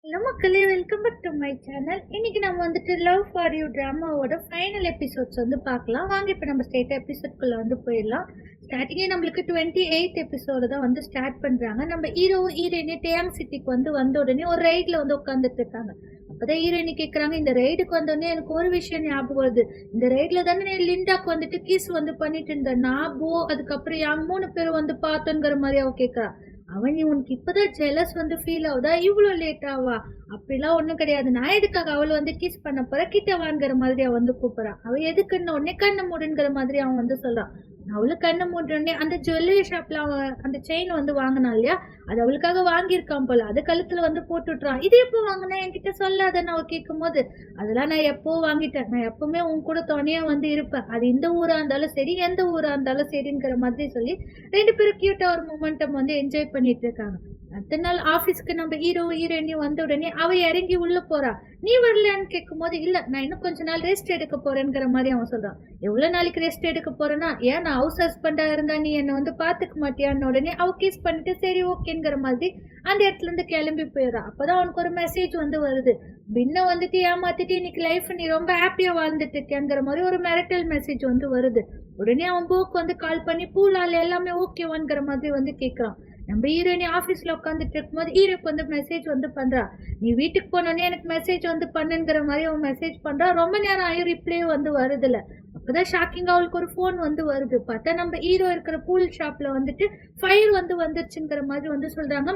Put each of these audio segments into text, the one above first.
Hello மக்களே, welcome back to my channel. இன்னைக்கு நம்ம வந்துட்டு லவ் ஃபார் யூ ட்ராமாவோட ஃபைனல் எபிசோட்ஸ் வந்து பார்க்கலாம். வாங்க இப்போ நம்ம ஸ்ட்ரெயிட்டாக எபிசோட்குள்ளே வந்து போயிடலாம். ஸ்டார்டிங்கே நம்மளுக்கு 28th எபிசோடு தான் வந்து ஸ்டார்ட் பண்ணுறாங்க. நம்ம ஹீரோ ஹீரோயினி டேங் சிட்டிக்கு வந்த உடனே ஒரு ரைடில் வந்து உட்காந்துட்டு இருக்காங்க. அப்போதான் ஹீரோயினி கேட்குறாங்க, இந்த ரைடுக்கு வந்தோடனே எனக்கு ஒரு விஷயம் ஞாபகம் வருது. இந்த ரைடில் தானே நீ லிண்டாக்கு வந்துட்டு கிஸ் வந்து பண்ணிட்டு இருந்த நாபோ, அதுக்கப்புறம் என் 3 பேரும் வந்து பார்த்தோங்கிற மாதிரி அவ கேட்குறா. அவன் உனக்கு இப்பதான் ஜெலஸ் வந்து ஃபீல் ஆகுதா, இவ்வளோ லேட்டாவா? அப்படிலாம் ஒண்ணும் கிடையாது. நான் எதுக்காக அவளை வந்து கிஸ் பண்ண போற, கிட்ட வாங்குற மாதிரி அவன் வந்து கூப்பிடுறான். அவன் எதுக்குன்னு உடனே கண்ணை மூடுங்கிற மாதிரி அவன் வந்து சொல்றான். அவளும் கண்ணை மூடுறோடனே அந்த ஜுவல்லரி ஷாப்ல அவன் அந்த செயின் வந்து வாங்கினான் இல்லையா, அது அவளுக்காக வாங்கியிருக்கான் போல. அது கழுத்துல வந்து போட்டுட்றான். இது எப்போ வாங்கினா என்கிட்ட சொல்லாதன்னு அவ கேட்கும் போது, அதெல்லாம் நான் எப்போ வாங்கிட்டேன், நான் எப்பவுமே உன் கூட துணையா வந்து இருப்பேன், அது இந்த ஊரா இருந்தாலும் சரி எந்த ஊரா இருந்தாலும் சரிங்கிற மாதிரி சொல்லி 2 பேரும் கியூட்டா ஒரு மொமெண்டம் வந்து என்ஜாய் பண்ணிட்டு இருக்காங்க. அடுத்த நாள் ஆபீஸ்க்கு நம்ம ஹீரோ ஹீரோயினி வந்த உடனே அவ இறங்கி உள்ள போறா. நீ வரலன்னு கேட்கும் போது, இல்ல நான் இன்னும் கொஞ்ச நாள் ரெஸ்ட் எடுக்க போறேங்கிற மாதிரி அவன் சொல்றான். எவ்வளவு நாளைக்கு ரெஸ்ட் எடுக்க போறேன்னா, ஏன் நான் ஹவுஸ் ஹஸ்பண்டா இருந்தா நீ என்ன வந்து பாத்துக்க மாட்டியான்னு உடனே அவ கிஸ் பண்ணிட்டு சரி ஓகேங்கிற மாதிரி அந்த இடத்துல இருந்து கிளம்பி போயிடுறா. அப்பதான் அவனுக்கு ஒரு மெசேஜ் வந்து வருது. பின்ன வந்துட்டு ஏமாத்திட்டு இன்னைக்கு லைஃப் நீ ரொம்ப ஹாப்பியா வாழ்ந்துட்டு இருக்கேங்கிற மாதிரி ஒரு மிரட்டல் மெசேஜ் வந்து வருது. உடனே அவன் போக்கு வந்து கால் பண்ணி பூலால எல்லாமே ஓகேவான்ங்கிற மாதிரி வந்து கேட்கறான். நம்ம ஹீரோயினி ஆஃபீஸில் உட்காந்துட்டு இருக்கும்போது ஹீரோக்கு வந்து மெசேஜ் வந்து பண்ணுறா. நீ வீட்டுக்கு போனோடனே எனக்கு மெசேஜ் வந்து பண்ணுங்கிற மாதிரி அவன் மெசேஜ் பண்ணுறா. ரொம்ப நேரம் ஆகி ரிப்ளே வந்து வருதில்ல. அப்போதான் ஷாக்கிங்காக அவளுக்கு ஒரு ஃபோன் வந்து வருது. பார்த்தா நம்ம ஹீரோ இருக்கிற பூல் ஷாப்பில் வந்துட்டு ஃபயர் வந்து வந்துருச்சுங்கிற மாதிரி வந்து சொல்கிறாங்க.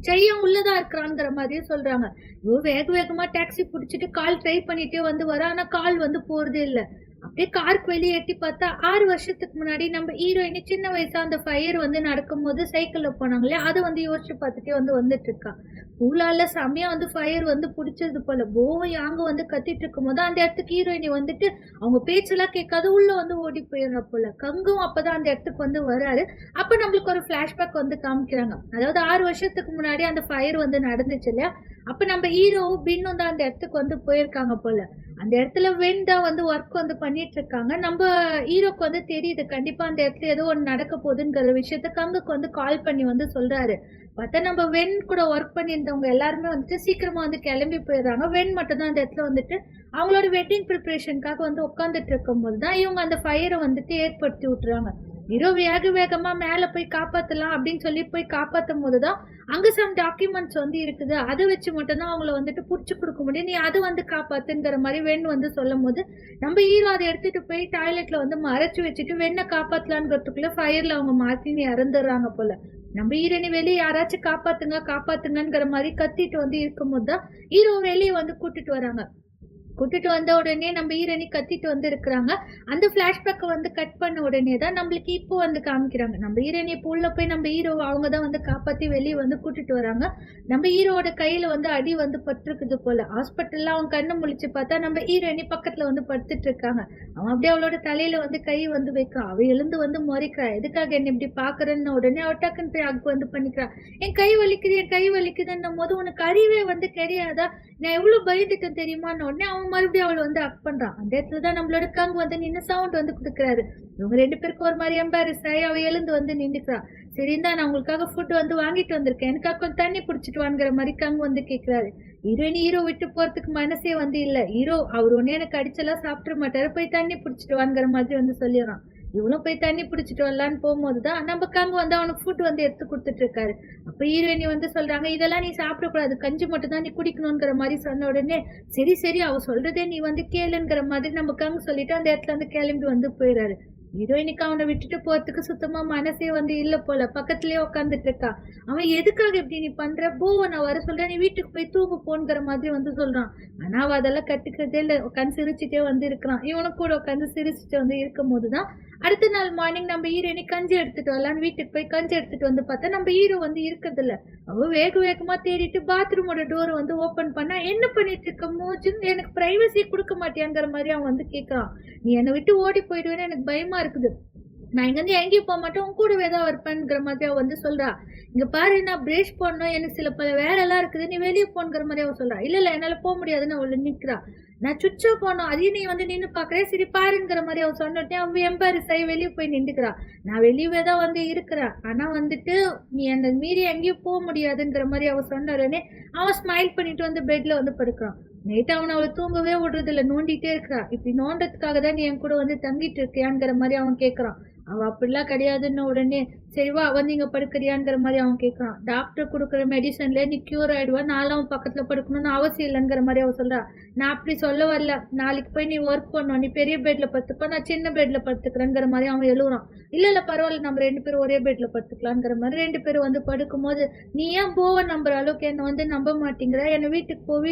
ஜெயம் உள்ளதா இருக்கிறாங்கிற மாதிரியும் சொல்றாங்க. இவ வேக வேகமா டாக்ஸி பிடிச்சிட்டு கால் ட்ரை பண்ணிட்டே வந்து வர, ஆனா கால் வந்து போறதே இல்லை. அப்படியே காருக்கு வெளியே எட்டி பார்த்தா 6 வருஷத்துக்கு முன்னாடி நம்ம ஹீரோயினி சின்ன வயசா அந்த ஃபயர் வந்து நடக்கும்போது சைக்கிள்ல போனாங்களே, அதை வந்து யோசிச்சு பார்த்துட்டே வந்து வந்துட்டு இருக்கா. பூலால செமையா வந்து ஃபயர் வந்து பிடிச்சது போல. போவை யாங்க வந்து கத்திட்டு இருக்கும் போது அந்த இடத்துக்கு ஹீரோயினி வந்துட்டு அவங்க பேச்செல்லாம் கேட்காத உள்ள வந்து ஓடி போயிடுறா போல. கங்கும் அப்பதான் அந்த இடத்துக்கு வந்து வராரு. அப்ப நம்மளுக்கு ஒரு பிளாஷ்பேக் வந்து காமிக்கிறாங்க. அதாவது 6 வருஷத்துக்கு முன்னாடி அந்த ஃபயர் வந்து நடந்துச்சு இல்லையா, அப்ப நம்ம ஹீரோவும் பின்னும் தான் அந்த இடத்துக்கு வந்து போயிருக்காங்க போல. அந்த இடத்துல வென் தான் வந்து ஒர்க் வந்து பண்ணிட்டு இருக்காங்க. நம்ம ஹீரோக்கு வந்து தெரியுது கண்டிப்பா அந்த இடத்துல ஏதோ ஒன்று நடக்க போகுதுங்கிற விஷயத்த கங்குக்கு வந்து கால் பண்ணி வந்து சொல்றாரு. பார்த்தா நம்ம வென் கூட ஒர்க் பண்ணியிருந்தவங்க எல்லாருமே வந்துட்டு சீக்கிரமா வந்து கிளம்பி போயிடுறாங்க. வென் மட்டும் தான் அந்த இடத்துல வந்துட்டு அவங்களோட வெட்டிங் ப்ரிப்பரேஷனுக்காக வந்து உட்காந்துட்டு இருக்கும் போது தான் இவங்க அந்த ஃபயரை வந்துட்டு ஏற்படுத்தி விட்டுறாங்க. ஹீரோ வேக வேகமா மேல போய் காப்பாத்தலாம் அப்படின்னு சொல்லி போய் காப்பாத்தும் போதுதான் அங்க சம் டாக்குமெண்ட்ஸ் வந்து இருக்குது, அதை வச்சு மட்டும்தான் அவங்கள வந்துட்டு புடிச்சு கொடுக்க முடியும், நீ அதை வந்து காப்பாத்துங்கிற மாதிரி வெண் வந்து சொல்லும் போது நம்ம ஹீரோ அதை எடுத்துட்டு போய் டாய்லெட்ல வந்து மறைச்சு வச்சுட்டு வெண்ணை காப்பாத்தலான்ங்கிறதுக்குள்ள ஃபயர்ல அவங்க மாத்தி இறந்துடுறாங்க போல. நம்ம ஹீரோனி வெளியே யாராச்சும் காப்பாத்துங்க காப்பாத்துங்கிற மாதிரி கத்திட்டு வந்து இருக்கும்போது தான் ஹீரோ வெளியே வந்து கூட்டிட்டு வராங்க. கூட்டிட்டு வந்த உடனே நம்ம ஹீரோனி கத்திட்டு வந்து இருக்கிறாங்க. அந்த பிளாஷ்பேக்கை வந்து கட் பண்ண உடனே தான் நம்மளுக்கு இப்போ வந்து காமிக்கிறாங்க. நம்ம ஹீரோனி இப்போ உள்ள போய் நம்ம ஹீரோ அவங்க தான் வந்து காப்பாத்தி வெளியே வந்து கூட்டிட்டு வராங்க. நம்ம ஹீரோட கையில வந்து அடி வந்து பட்டிருக்குது போல. ஹாஸ்பிட்டல்ல அவங்க கண்ணை முழிச்சு பார்த்தா நம்ம ஹீரோனி பக்கத்துல வந்து படுத்துட்டு இருக்காங்க. அவன் அப்படியே அவளோட தலையில வந்து கை வந்து வைக்கிறான். அவ எழுந்து வந்து முறைக்கிறா. எதுக்காக என்ன இப்படி பாக்குறேன்னு உடனே அவ டக்குன்னு போய் அக்கு வந்து பண்ணிக்கிறா. என் கை வலிக்குது என் கை வலிக்குதுன்னும் போது உனக்கு அறிவே வந்து கிடையாதா, நான் எவ்வளவு பயந்துட்டேன் தெரியுமான்னு உடனே அவன் மறுபடியும் அவளை வந்து அக் பண்றான். அந்த இடத்துலதான் நம்மளோட கங்கு வந்து நின்று சவுண்ட் வந்து கொடுக்குறாரு. இவங்க 2 பேருக்கும் ஒரு மாதிரி எம்பாரஸ் ஆகி அவ எழுந்து வந்து நின்றுக்கிறான். சரிந்தா நான் உங்களுக்காக ஃபுட் வந்து வாங்கிட்டு வந்திருக்கேன், எனக்காக கொஞ்சம் தண்ணி பிடிச்சிட்டு வாங்கிற மாதிரி கங்கு வந்து கேட்கிறாரு. ஹீரோயின் ஹீரோ விட்டு போறதுக்கு மனசே வந்து இல்ல. ஹீரோ அவர் ஒன்னே எனக்கு அடிச்செல்லாம் சாப்பிட மாட்டாரு, போய் தண்ணி பிடிச்சிட்டு வாங்கிற மாதிரி வந்து சொல்லிடுறான். இவனும் போய் தண்ணி பிடிச்சிட்டு வரலான்னு போகும்போதுதான் நம்ம கங்கு வந்து அவனுக்கு ஃபுட் வந்து எடுத்து கொடுத்துட்டு இருக்காரு. அப்ப ஹீரோயினி வந்து சொல்றாங்க, இதெல்லாம் நீ சாப்பிடக்கூடாது, கஞ்சி மட்டும் தான் நீ குடிக்கணுங்கிற மாதிரி சொன்ன உடனே சரி சரி அவ சொல்றதே நீ வந்து கேளுங்கிற மாதிரி நம்ம கங்கு சொல்லிட்டு அந்த இடத்துல வந்து கிளம்பி வந்து போயிடுறாரு. ஹீரோயினுக்கு அவனை விட்டுட்டு போறதுக்கு சுத்தமா மனசே வந்து இல்ல போல. பக்கத்துலயே உட்காந்துட்டு இருக்கா. அவன் எதுக்காக இப்படி நீ பண்ற, போவ நான் வர சொல்றேன், நீ வீட்டுக்கு போய் தூங்க போன்கிற மாதிரி வந்து சொல்றான். ஆனா அவ அதெல்லாம் கட்டுக்கிறதே இல்ல. உட்காந்து சிரிச்சுட்டே வந்து இருக்கிறான். இவனுக்கு கூட உட்காந்து சிரிச்சுட்டு வந்து இருக்கும் போதுதான் அடுத்த நாள் மார்னிங் நம்ம ஹீரோயினி கஞ்சி எடுத்துட்டு வரலான்னு வீட்டுக்கு போய் கஞ்சி எடுத்துட்டு வந்து பார்த்தா நம்ம ஹீரோ வந்து இருக்கிறது இல்ல. அவ வேக வேகமா தேடிட்டு பாத்ரூமோட டோர் வந்து ஓபன் பண்ணா, என்ன பண்ணிட்டு இருக்க மோஜுன்னு, எனக்கு பிரைவசி கொடுக்க மாட்டியாங்கிற மாதிரி அவன் வந்து கேட்கறான். நீ என்னை விட்டு ஓடி போயிடுவேன்னு எனக்கு பயமா இருக்குது, நான் இங்க இருந்து எங்கேயும் போக மாட்டேன், உன் கூடவே தான் இருப்பேன்ங்கிற மாதிரி அவ வந்து சொல்றா. இங்க பாரு நான் பிரஷ் பண்ணணும், எனக்கு சில பல வேலை எல்லாம் இருக்குது, நீ வெளியே போங்கிற மாதிரி அவ சொல்றா. இல்ல இல்ல என்னால போக முடியாதுன்னு அவளை நிக்கிறா. நான் சுச்சா போனோம் அதையும் நீ வந்து நின்று பாக்குறேன் சரி பாருங்கிற மாதிரி அவன் சொன்னோடனே அவன் எம்பாரிசாயி வெளியே போய் நின்றுக்கிறா. நான் வெளியவே தான் வந்து இருக்கிறேன், ஆனா வந்துட்டு நீ அந்த மீறி எங்கேயும் போக முடியாதுங்கிற மாதிரி அவன் சொன்ன உடனே அவன் ஸ்மைல் பண்ணிட்டு வந்து பெட்ல வந்து படுக்கிறான். நைட்டு அவனை அவளை தூங்கவே விடுறது இல்லை, நோண்டிட்டே இருக்கிறா. இப்படி நோண்டதுக்காக தான் நீ என் கூட வந்து தங்கிட்டு இருக்கியாங்கிற மாதிரி அவன் கேட்கறான். அவ அப்படிலாம் கிடையாதுன்னு உடனே சரி வா வந்து இங்க படுக்கிறியாங்கிற மாதிரி அவன் கேட்கறான். டாக்டர் கொடுக்குற மெடிசன்ல நீ கியூர் ஆயிடுவா, நானும் அவன் பக்கத்துல படுக்கணும்னு அவசியம் இல்லைங்கிற மாதிரி அவன் சொல்றா. நான் அப்படி சொல்ல வரல, நாளைக்கு போய் நீ ஒர்க் பண்ணும், நீ பெரிய பெட்ல படுத்துப்ப, நான் சின்ன பெட்ல படுத்துக்கிறேங்கிற மாதிரி அவன் எழுவுறான். இல்ல இல்ல பரவாயில்ல, நம்ம 2 பேரும் ஒரே பெட்ல படுத்துக்கலாங்கிற மாதிரி 2 பேரும் வந்து படுக்கும் போது நீ ஏன் போவ நம்புற அளவுக்கு என்ன வந்து நம்ப மாட்டேங்கிற, என்ன வீட்டுக்கு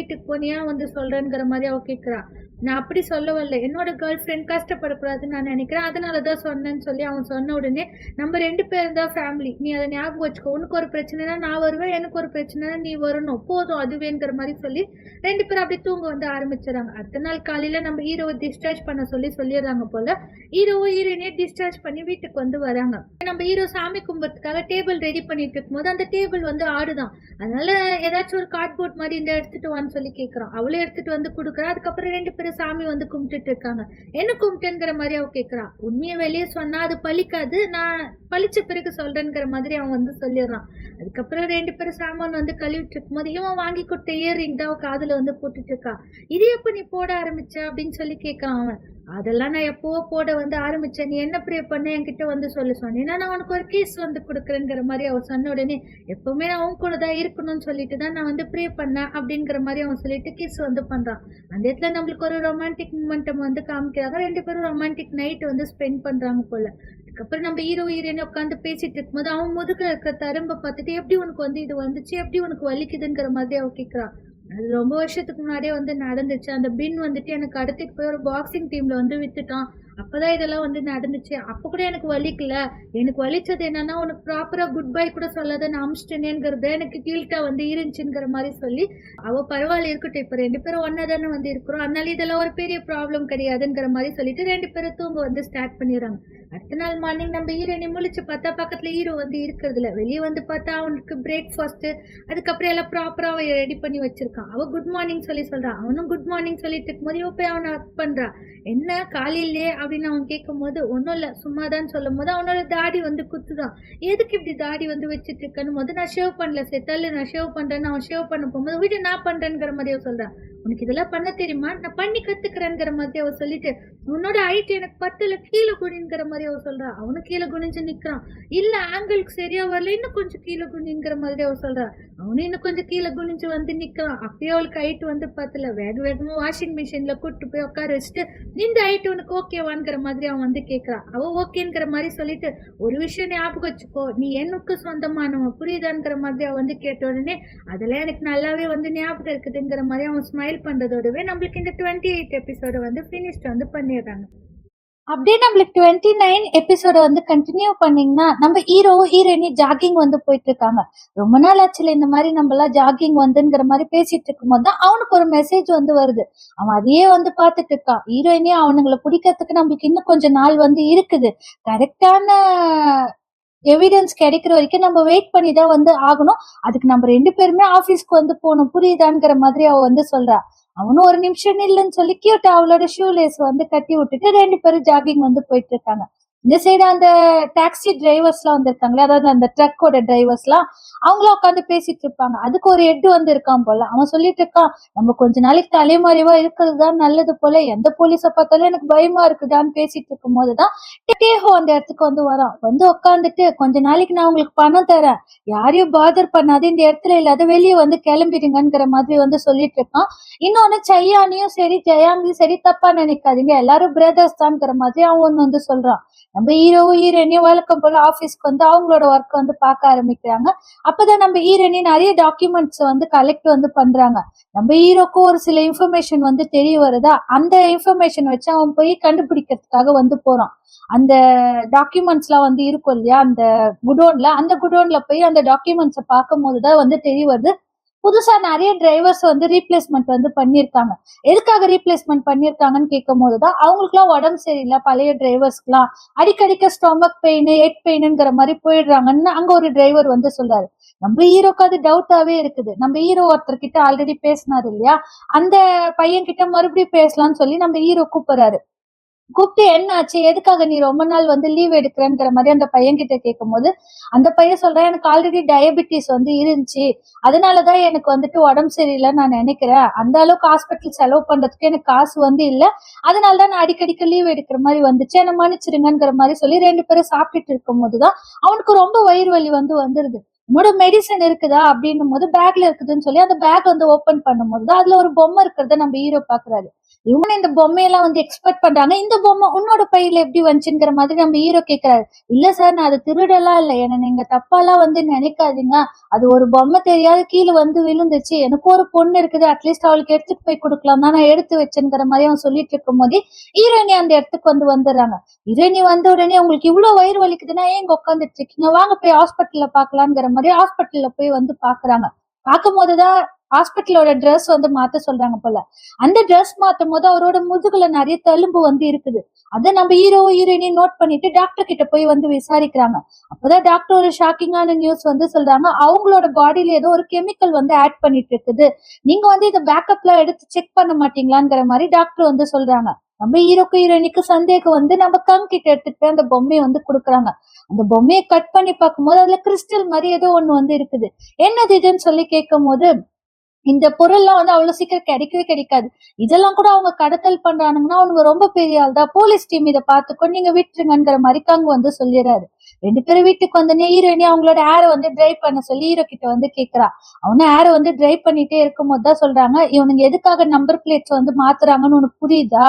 போ நீ ஏன் வந்து சொல்றேங்கிற மாதிரி அவ கேட்கிறா. நான் அப்படி சொல்ல வரல, என்னோட கேர்ள் ஃப்ரெண்ட் கஷ்டப்படக்கூடாதுன்னு நான் நினைக்கிறேன், அதனாலதான் சொன்னேன்னு சொல்லி அவன் சொன்ன உடனே நம்ம 2 பேரும் தான் ஃபேமிலி, நீ அதை ஞாபகம் வச்சுக்கோ, உனக்கு ஒரு பிரச்சனைனா நான் வருவேன், எனக்கு ஒரு பிரச்சனைனா நீ வரணும், போதும் அதுவேங்கிற மாதிரி சொல்லி 2 பேரும் அப்படி தூங்க வந்து ஆரம்பிச்சிடறாங்க. அடுத்த நாள் காலையில நம்ம ஹீரோவை டிஸ்சார்ஜ் பண்ண சொல்லிடுறாங்க போல. ஹீரோவும் ஹீரோயினே டிஸ்சார்ஜ் பண்ணி வீட்டுக்கு வந்து வராங்க. நம்ம ஹீரோ சாமி கும்பிட்றதுக்காக டேபிள் ரெடி பண்ணிட்டு இருக்கும்போது அந்த டேபிள் வந்து ஆடுதான். அதனால ஏதாச்சும் ஒரு கார்ட்போர்ட் மாதிரி இந்த எடுத்துட்டு வான்னு சொல்லி கேட்கறான். அவளும் எடுத்துட்டு வந்து கொடுக்குறா. அதுக்கப்புறம் 2 பேரும் சாமி வந்து கும்பிட்டுட்டு இருக்காங்க. என்ன கும்பிட்டுங்கிற மாதிரி அவ கேட்கறா. உண்மையை வெளியே சொன்னா அது பழிக்காது, நான் பழிச்ச பிறகு சொல்றேங்கிற மாதிரி அவன் வந்து சொல்லிடுறான். அதுக்கப்புறம் 2 பேரும் சாமான் வந்து கழுவிட்டு இருக்கும் போது இவன் வாங்கி கொடுத்த இயர்ரிங் தான் அவ காதுல வந்து போட்டுட்டு இருக்கா. இது எப்ப நீ போட ஆரம்பிச்ச அப்படின்னு சொல்லி கேட்கறான் அவன். அதெல்லாம் நான் எப்போ போட வந்து ஆரம்பிச்சேன், நீ என்ன ப்ரே பண்ண என்கிட்ட வந்து சொல்ல சொன்னேன், நான் உனக்கு ஒரு கேஸ் வந்து கொடுக்குறேங்கிற மாதிரி அவன் சொன்ன உடனே எப்பவுமே நான் உன் கூட தான் இருக்கணும்னு சொல்லிட்டு தான் நான் வந்து ப்ரே பண்ணேன் அப்படிங்கிற மாதிரி அவன் சொல்லிட்டு கிஸ் வந்து பண்றான். அந்த இடத்துல நம்மளுக்கு ஒரு ரொமான்டிக் மூமெண்டம் வந்து காமிக்கிறாங்க. 2 பேரும் ரொமான்டிக் நைட் வந்து ஸ்பெண்ட் பண்றாங்க போல. அதுக்கப்புறம் நம்ம ஹீரோ ஹீரோயின் உட்காந்து பேசிட்டு இருக்கும்போது அவன் முதுகுல இருக்க தரும்ப பார்த்துட்டு எப்படி உனக்கு வந்து இது வந்துச்சு, எப்படி உனக்கு வலிக்குதுங்கிற மாதிரி அவ கேட்கறான். அது ரொம்ப வருஷத்துக்கு முன்னாடியே வந்து நடந்துச்சு. அந்த பின் வந்துட்டு எனக்கு அடுத்துட்டு போய் ஒரு பாக்ஸிங் டீம்ல வந்து வித்துட்டான். அப்பதான் இதெல்லாம் வந்து நடந்துச்சு. அப்ப கூட எனக்கு வலிக்கல. எனக்கு வலிச்சது என்னன்னா உனக்கு ப்ராப்பரா குட் பை கூட சொல்லாத நான் அமிச்சிட்டேனேங்கிறது எனக்கு கீழ்ட்டா வந்து இருந்துச்சுங்கிற மாதிரி சொல்லி அவ பரவாயில்ல இருக்கட்டும், இப்ப 2 பேரும் ஒன்னா தானே வந்து இருக்கிறோம், அதனால இதெல்லாம் ஒரு பெரிய ப்ராப்ளம் கிடையாதுங்கிற மாதிரி சொல்லிட்டு 2 பேரும் தூங்க வந்து ஸ்டார்ட் பண்ணிடுறாங்க. அடுத்த நாள் மார்னிங் நம்ம ஹீரோயினை முழிச்சு பார்த்தா பக்கத்துல ஹீரோ வந்து இருக்கிறது இல்ல. வெளியே வந்து பார்த்தா அவனுக்கு பிரேக்ஃபாஸ்ட் அதுக்கப்புறம் எல்லாம் ப்ராப்பரா அவ ரெடி பண்ணி வச்சிருக்கான். அவ குட் மார்னிங் சொல்லி சொல்றான், அவனும் குட் மார்னிங் சொல்லிட்டு இருக்கும்போது இவ போய் அவனை ஹக் பண்றா. என்ன காலையிலே அப்படின்னு அவன் கேட்கும் போது ஒன்றும் இல்லை சும்மாதான் சொல்லும் போது அவனோட தாடி வந்து குத்துதான். எதுக்கு இப்படி தாடி வந்து வச்சுட்டு இருக்கணும் போது நான் ஷேவ் பண்ணல செத்தால நான் ஷேவ் பண்றேன்னு அவன் ஷேவ் பண்ண போகும்போது வீட்டு நான் பண்றேங்கிற மாதிரி அவ சொல்றான். உனக்கு இதெல்லாம் பண்ண தெரியுமா, நான் பண்ணி கத்துக்கிறேங்கிற மாதிரி அவ சொல்லிட்டு உன்னோட ஹைட் எனக்கு 10ல கீழே குனிங்கிற மாதிரி அவ சொல்றா. அவனும் கீழே குனிஞ்சு நிக்கிறான். இல்ல ஆங்கிளுக்கு சரியா வரல, இன்னும் கொஞ்சம் கீழே குனிங்கிற மாதிரி அவ சொல்றா. அவனும் இன்னும் கொஞ்சம் கீழே குனிஞ்சு வந்து நிக்கிறான். அப்பயே அவளுக்கு ஹைட் வந்து 10ல வேக வேகமா வாஷிங் மிஷின்ல கூட்டு போய் உட்கார வச்சுட்டு இந்த ஹைட் உனக்கு ஓகேவான்ங்கிற மாதிரி அவன் வந்து கேட்கறான். அவ ஓகேங்கிற மாதிரி சொல்லிட்டு ஒரு விஷயம் ஞாபகம் வச்சுக்கோ, நீ எனக்கு சொந்தமானவன் புரியுதாங்கிற மாதிரி அவன் வந்து கேட்ட உடனே அதெல்லாம் எனக்கு நல்லாவே வந்து ஞாபகம் இருக்குதுங்கிற மாதிரி அவன் ஸ்மைல் பண்றதோடவே நம்மளுக்கு இந்த 28th எபிசோட வந்து பினிஷ்ட் வந்து பண்ணிடுறாங்க. அப்படியே நம்மளுக்கு 29 எபிசோட வந்து கண்டினியூ பண்ணீங்கன்னா நம்ம ஹீரோ ஹீரோயினி ஜாகிங் வந்து போயிட்டு இருக்காங்க. ரொம்ப நாள் ஆச்சுல இந்த மாதிரி நம்ம எல்லாம் ஜாகிங் வந்துங்கிற மாதிரி பேசிட்டு இருக்கும் போது தான் அவனுக்கு ஒரு மெசேஜ் வந்து வருது. அவன் அதையே வந்து பாத்துட்டு இருக்கான். ஹீரோயினி அவனுங்களை பிடிக்கிறதுக்கு நம்மளுக்கு இன்னும் கொஞ்சம் நாள் வந்து இருக்குது, கரெக்டான எவிடன்ஸ் கிடைக்கிற வரைக்கும் நம்ம வெயிட் பண்ணி தான் வந்து ஆகணும், அதுக்கு நம்ம 2 பேருமே ஆபீஸ்க்கு வந்து போகணும் புரியுதாங்கிற மாதிரி அவ வந்து சொல்றா. அவனும் ஒரு நிமிஷம் இல்லைன்னு சொல்லி கியூட்டா அவளோட ஷூ லேஸ் வந்து கட்டி விட்டுட்டு 2 பேரும் ஜாகிங் வந்து போயிட்டு இருக்காங்க. இந்த சைடு அந்த டாக்ஸி டிரைவர்ஸ் எல்லாம் வந்து இருக்காங்களே, அதாவது அந்த ட்ரக்கோட டிரைவர்ஸ் எல்லாம் அவங்களும் உட்காந்து பேசிட்டு இருப்பாங்க. அதுக்கு ஒரு ஹெட் வந்து இருக்கான் போல. அவன் சொல்லிட்டு இருக்கான், நம்ம கொஞ்ச நாளைக்கு தலைமறைவா இருக்கிறது தான் நல்லது போல, எந்த போலீஸை பார்த்தாலும் எனக்கு பயமா இருக்குதான்னு பேசிட்டு இருக்கும் போதுதான் டேஹோ அந்த இடத்துக்கு வந்து வரான். வந்து உட்காந்துட்டு கொஞ்ச நாளைக்கு நான் உங்களுக்கு பணம் தரேன், யாரையும் பாதர் பண்ணாது, இந்த இடத்துல இல்லாத வெளியே வந்து கிளம்பிடுங்கிற மாதிரி வந்து சொல்லிட்டு இருக்கான். இன்னொன்னு சையானியும் சரி ஜெயாங்கியும் சரி தப்பா நினைக்காதீங்க, எல்லாரும் பிரதர்ஸ் தான்ங்கிற மாதிரி அவன் வந்து சொல்றான். நம்ம ஹீரோவும் ஹீரோயினியும் வழக்கம் போல ஆபீஸ்க்கு வந்து அவங்களோட ஒர்க் வந்து பார்க்க ஆரம்பிக்கிறாங்க. அப்பதான் நம்ம ஹீரோயினி நிறைய டாக்குமெண்ட்ஸ் வந்து கலெக்ட் வந்து பண்றாங்க. நம்ம ஹீரோக்கும் ஒரு சில இன்ஃபர்மேஷன் வந்து தெரிய வருதா, அந்த இன்ஃபர்மேஷன் வச்சு அவன் போய் கண்டுபிடிக்கிறதுக்காக வந்து போறான். அந்த டாக்குமெண்ட்ஸ் எல்லாம் வந்து இருக்கும் இல்லையா அந்த குடோன்ல, அந்த குடோன்ல போய் அந்த டாக்குமெண்ட்ஸை பார்க்கும் போதுதான் வந்து தெரிய வருது புதுசா நிறைய டிரைவர்ஸ் வந்து ரீப்ளேஸ்மெண்ட் வந்து பண்ணியிருக்காங்க. எதுக்காக ரீப்ளேஸ்மெண்ட் பண்ணியிருக்காங்கன்னு கேட்கும்போது தான், அவங்களுக்குலாம் உடம்பு சரியில்ல பழைய டிரைவர்ஸ்க்குலாம். அடிக்கடிக்க ஸ்டொமக் பெயின், ஹெட் பெயினுங்கிற மாரி போயிடுறாங்கன்னு அங்க ஒரு டிரைவர் வந்து சொல்றாரு. நம்ம ஹீரோக்கு அது டவுட்டாவே இருக்குது. நம்ம ஹீரோ ஒருத்தர்கிட்ட ஆல்ரெடி பேசினாரு இல்லையா? அந்த பையன் கிட்ட மறுபடியும் பேசலாம்னு சொல்லி நம்ம ஹீரோ கூப்பிடுறாரு. கூப்பிட்டு என்ன ஆச்சு? எதுக்காக நீ ரொம்ப நாள் வந்து லீவ் எடுக்கிறேங்கிற மாரி அந்த பையன்கிட்ட கேட்கும்போது, அந்த பையன் சொல்றான், "எனக்கு ஆல்ரெடி டயபெட்டிஸ் வந்து இருந்துச்சு. அதனால தான் எனக்கு வந்துட்டு உடம்பு சரியில்லன்னு நான் நெனைக்கிறேன். அந்த அளவுக்கு ஹாஸ்பிட்டல் செலவு பண்றதுக்கு எனக்கு காசு வந்து இல்ல. அதனால தான் நான் அடிக்கடிக்கு லீவ் எடுக்கிற மாரி வந்துச்சு. என்ன மன்னிச்சிடுங்கங்கிற மாரி சொல்லி 2 பேரும் சாப்பிட்டுட்டு இருக்கும்போது தான், அவனுக்கு ரொம்ப வயிறு வலி வந்து வந்துருது. "உன்னோட மெடிசின் இருக்குதா?" அப்படின்னும்போது, பேக்ல இருக்குதுன்னு சொல்லி அந்த பேக் வந்து ஓப்பன் பண்ணும்போது தான், அதுல ஒரு பொம்மை இருக்கிறத நம்ம ஹீரோ பார்க்குறாரு. இவங்க இந்த பொம்மையெல்லாம் வந்து எக்ஸ்பெக்ட் பண்றாங்க. இந்த பொம்மை உன்னோட பையில எப்படி வந்துச்சுங்கிற மாதிரி நம்ம ஹீரோ கேட்கிறாரு. இல்ல சார் நான் அத திருடலாம் இல்ல. என்ன நீங்க தப்பாலாம் வந்து நினைக்காதீங்க. அது ஒரு பொம்மை தெரியாத கீழ வந்து விழுந்துச்சு. எனக்கும் ஒரு பொண்ணு இருக்குது. அட்லீஸ்ட் அவளுக்கு எடுத்துட்டு போய் குடுக்கலாம் தான் நான் எடுத்து வச்சேன்ங்கிற மாரி அவன் சொல்லிட்டு இருக்கும்போதே, ஹீரோயினி அந்த இடத்துக்கு வந்து வந்துடுறாங்க. ஹீரோயினி வந்த உடனே உங்களுக்கு இவ்ளோ வயிறு வலிக்குதுன்னா ஏன் இங்க உட்கார்ந்துட்டு இருக்கீங்க? வாங்க போய் ஹாஸ்பிட்டல்ல பார்க்கலாம்ங்கிற மாரி ஹாஸ்பிட்டல்ல போய் வந்து பார்க்குறாங்க. பார்க்கும்போது தான் ஹாஸ்பிட்டலோட ட்ரெஸ் வந்து மாத்த சொல்றாங்க போல. அந்த ட்ரெஸ் மாத்தும்போது அவரோட முதுகுல நெறைய தழும்பு வந்து இருக்குது. அத நம்ம ஹீரோ, ஹீரோயினி நோட் பண்ணிட்டு டாக்டர் கிட்ட போய் வந்து விசாரிக்கிறாங்க. அப்பதான் டாக்டர் ஒரு ஷாக்கிங்கான நியூஸ் வந்து சொல்றாங்க. அவங்களோட பாடியில ஏதோ ஒரு கெமிக்கல் வந்து ஆட் பண்ணிட்டு இருக்குது. நீங்க வந்து இத பேக்கப்லாம் எடுத்து செக் பண்ண மாட்டீங்களாங்கிற மாரி டாக்டர் வந்து சொல்றாங்க. நம்ம ஹீரோக்கு, ஹீரோயினிக்கு சந்தேகம் வந்து நம்ம கங் கிட்ட எடுத்துட்டு போய் அந்த பொம்மைய வந்து குடுக்குறாங்க. அந்த பொம்மைய கட் பண்ணி பார்க்கும்போது அதுல கிறிஸ்டல் மாரி ஏதோ ஒண்ணு வந்து இருக்குது. என்னது இதுன்னு சொல்லி கேட்கும்போது இந்த பொருள்லாம் வந்து அவ்வளவு சீக்கிரம் கிடைக்கவே கிடைக்காது. இதெல்லாம் கூட அவங்க கடத்தல் பண்றானுங்கன்னா, அவனுங்க ரொம்ப பெரிய ஆள் தான். போலீஸ் டீம் இத பார்த்துக்கும் நீங்க விட்டுருங்கங்கிற மாரி கங்கு வந்து சொல்லிர்றாரு. 2 பேரும் வீட்டுக்கு வந்தோனே ஹீரோயினி அவங்களோட ஹேர வந்து ட்ரை பண்ண சொல்லி ஹீரோ கிட்ட வந்து கேட்கிறா. அவனும் ஹேர வந்து ட்ரை பண்ணிட்டே இருக்கும்போது தான் சொல்றாங்க, இவனுங்க எதுக்காக நம்பர் பிளேட்ஸ் வந்து மாத்துறாங்கன்னு உனக்கு புரியுதா?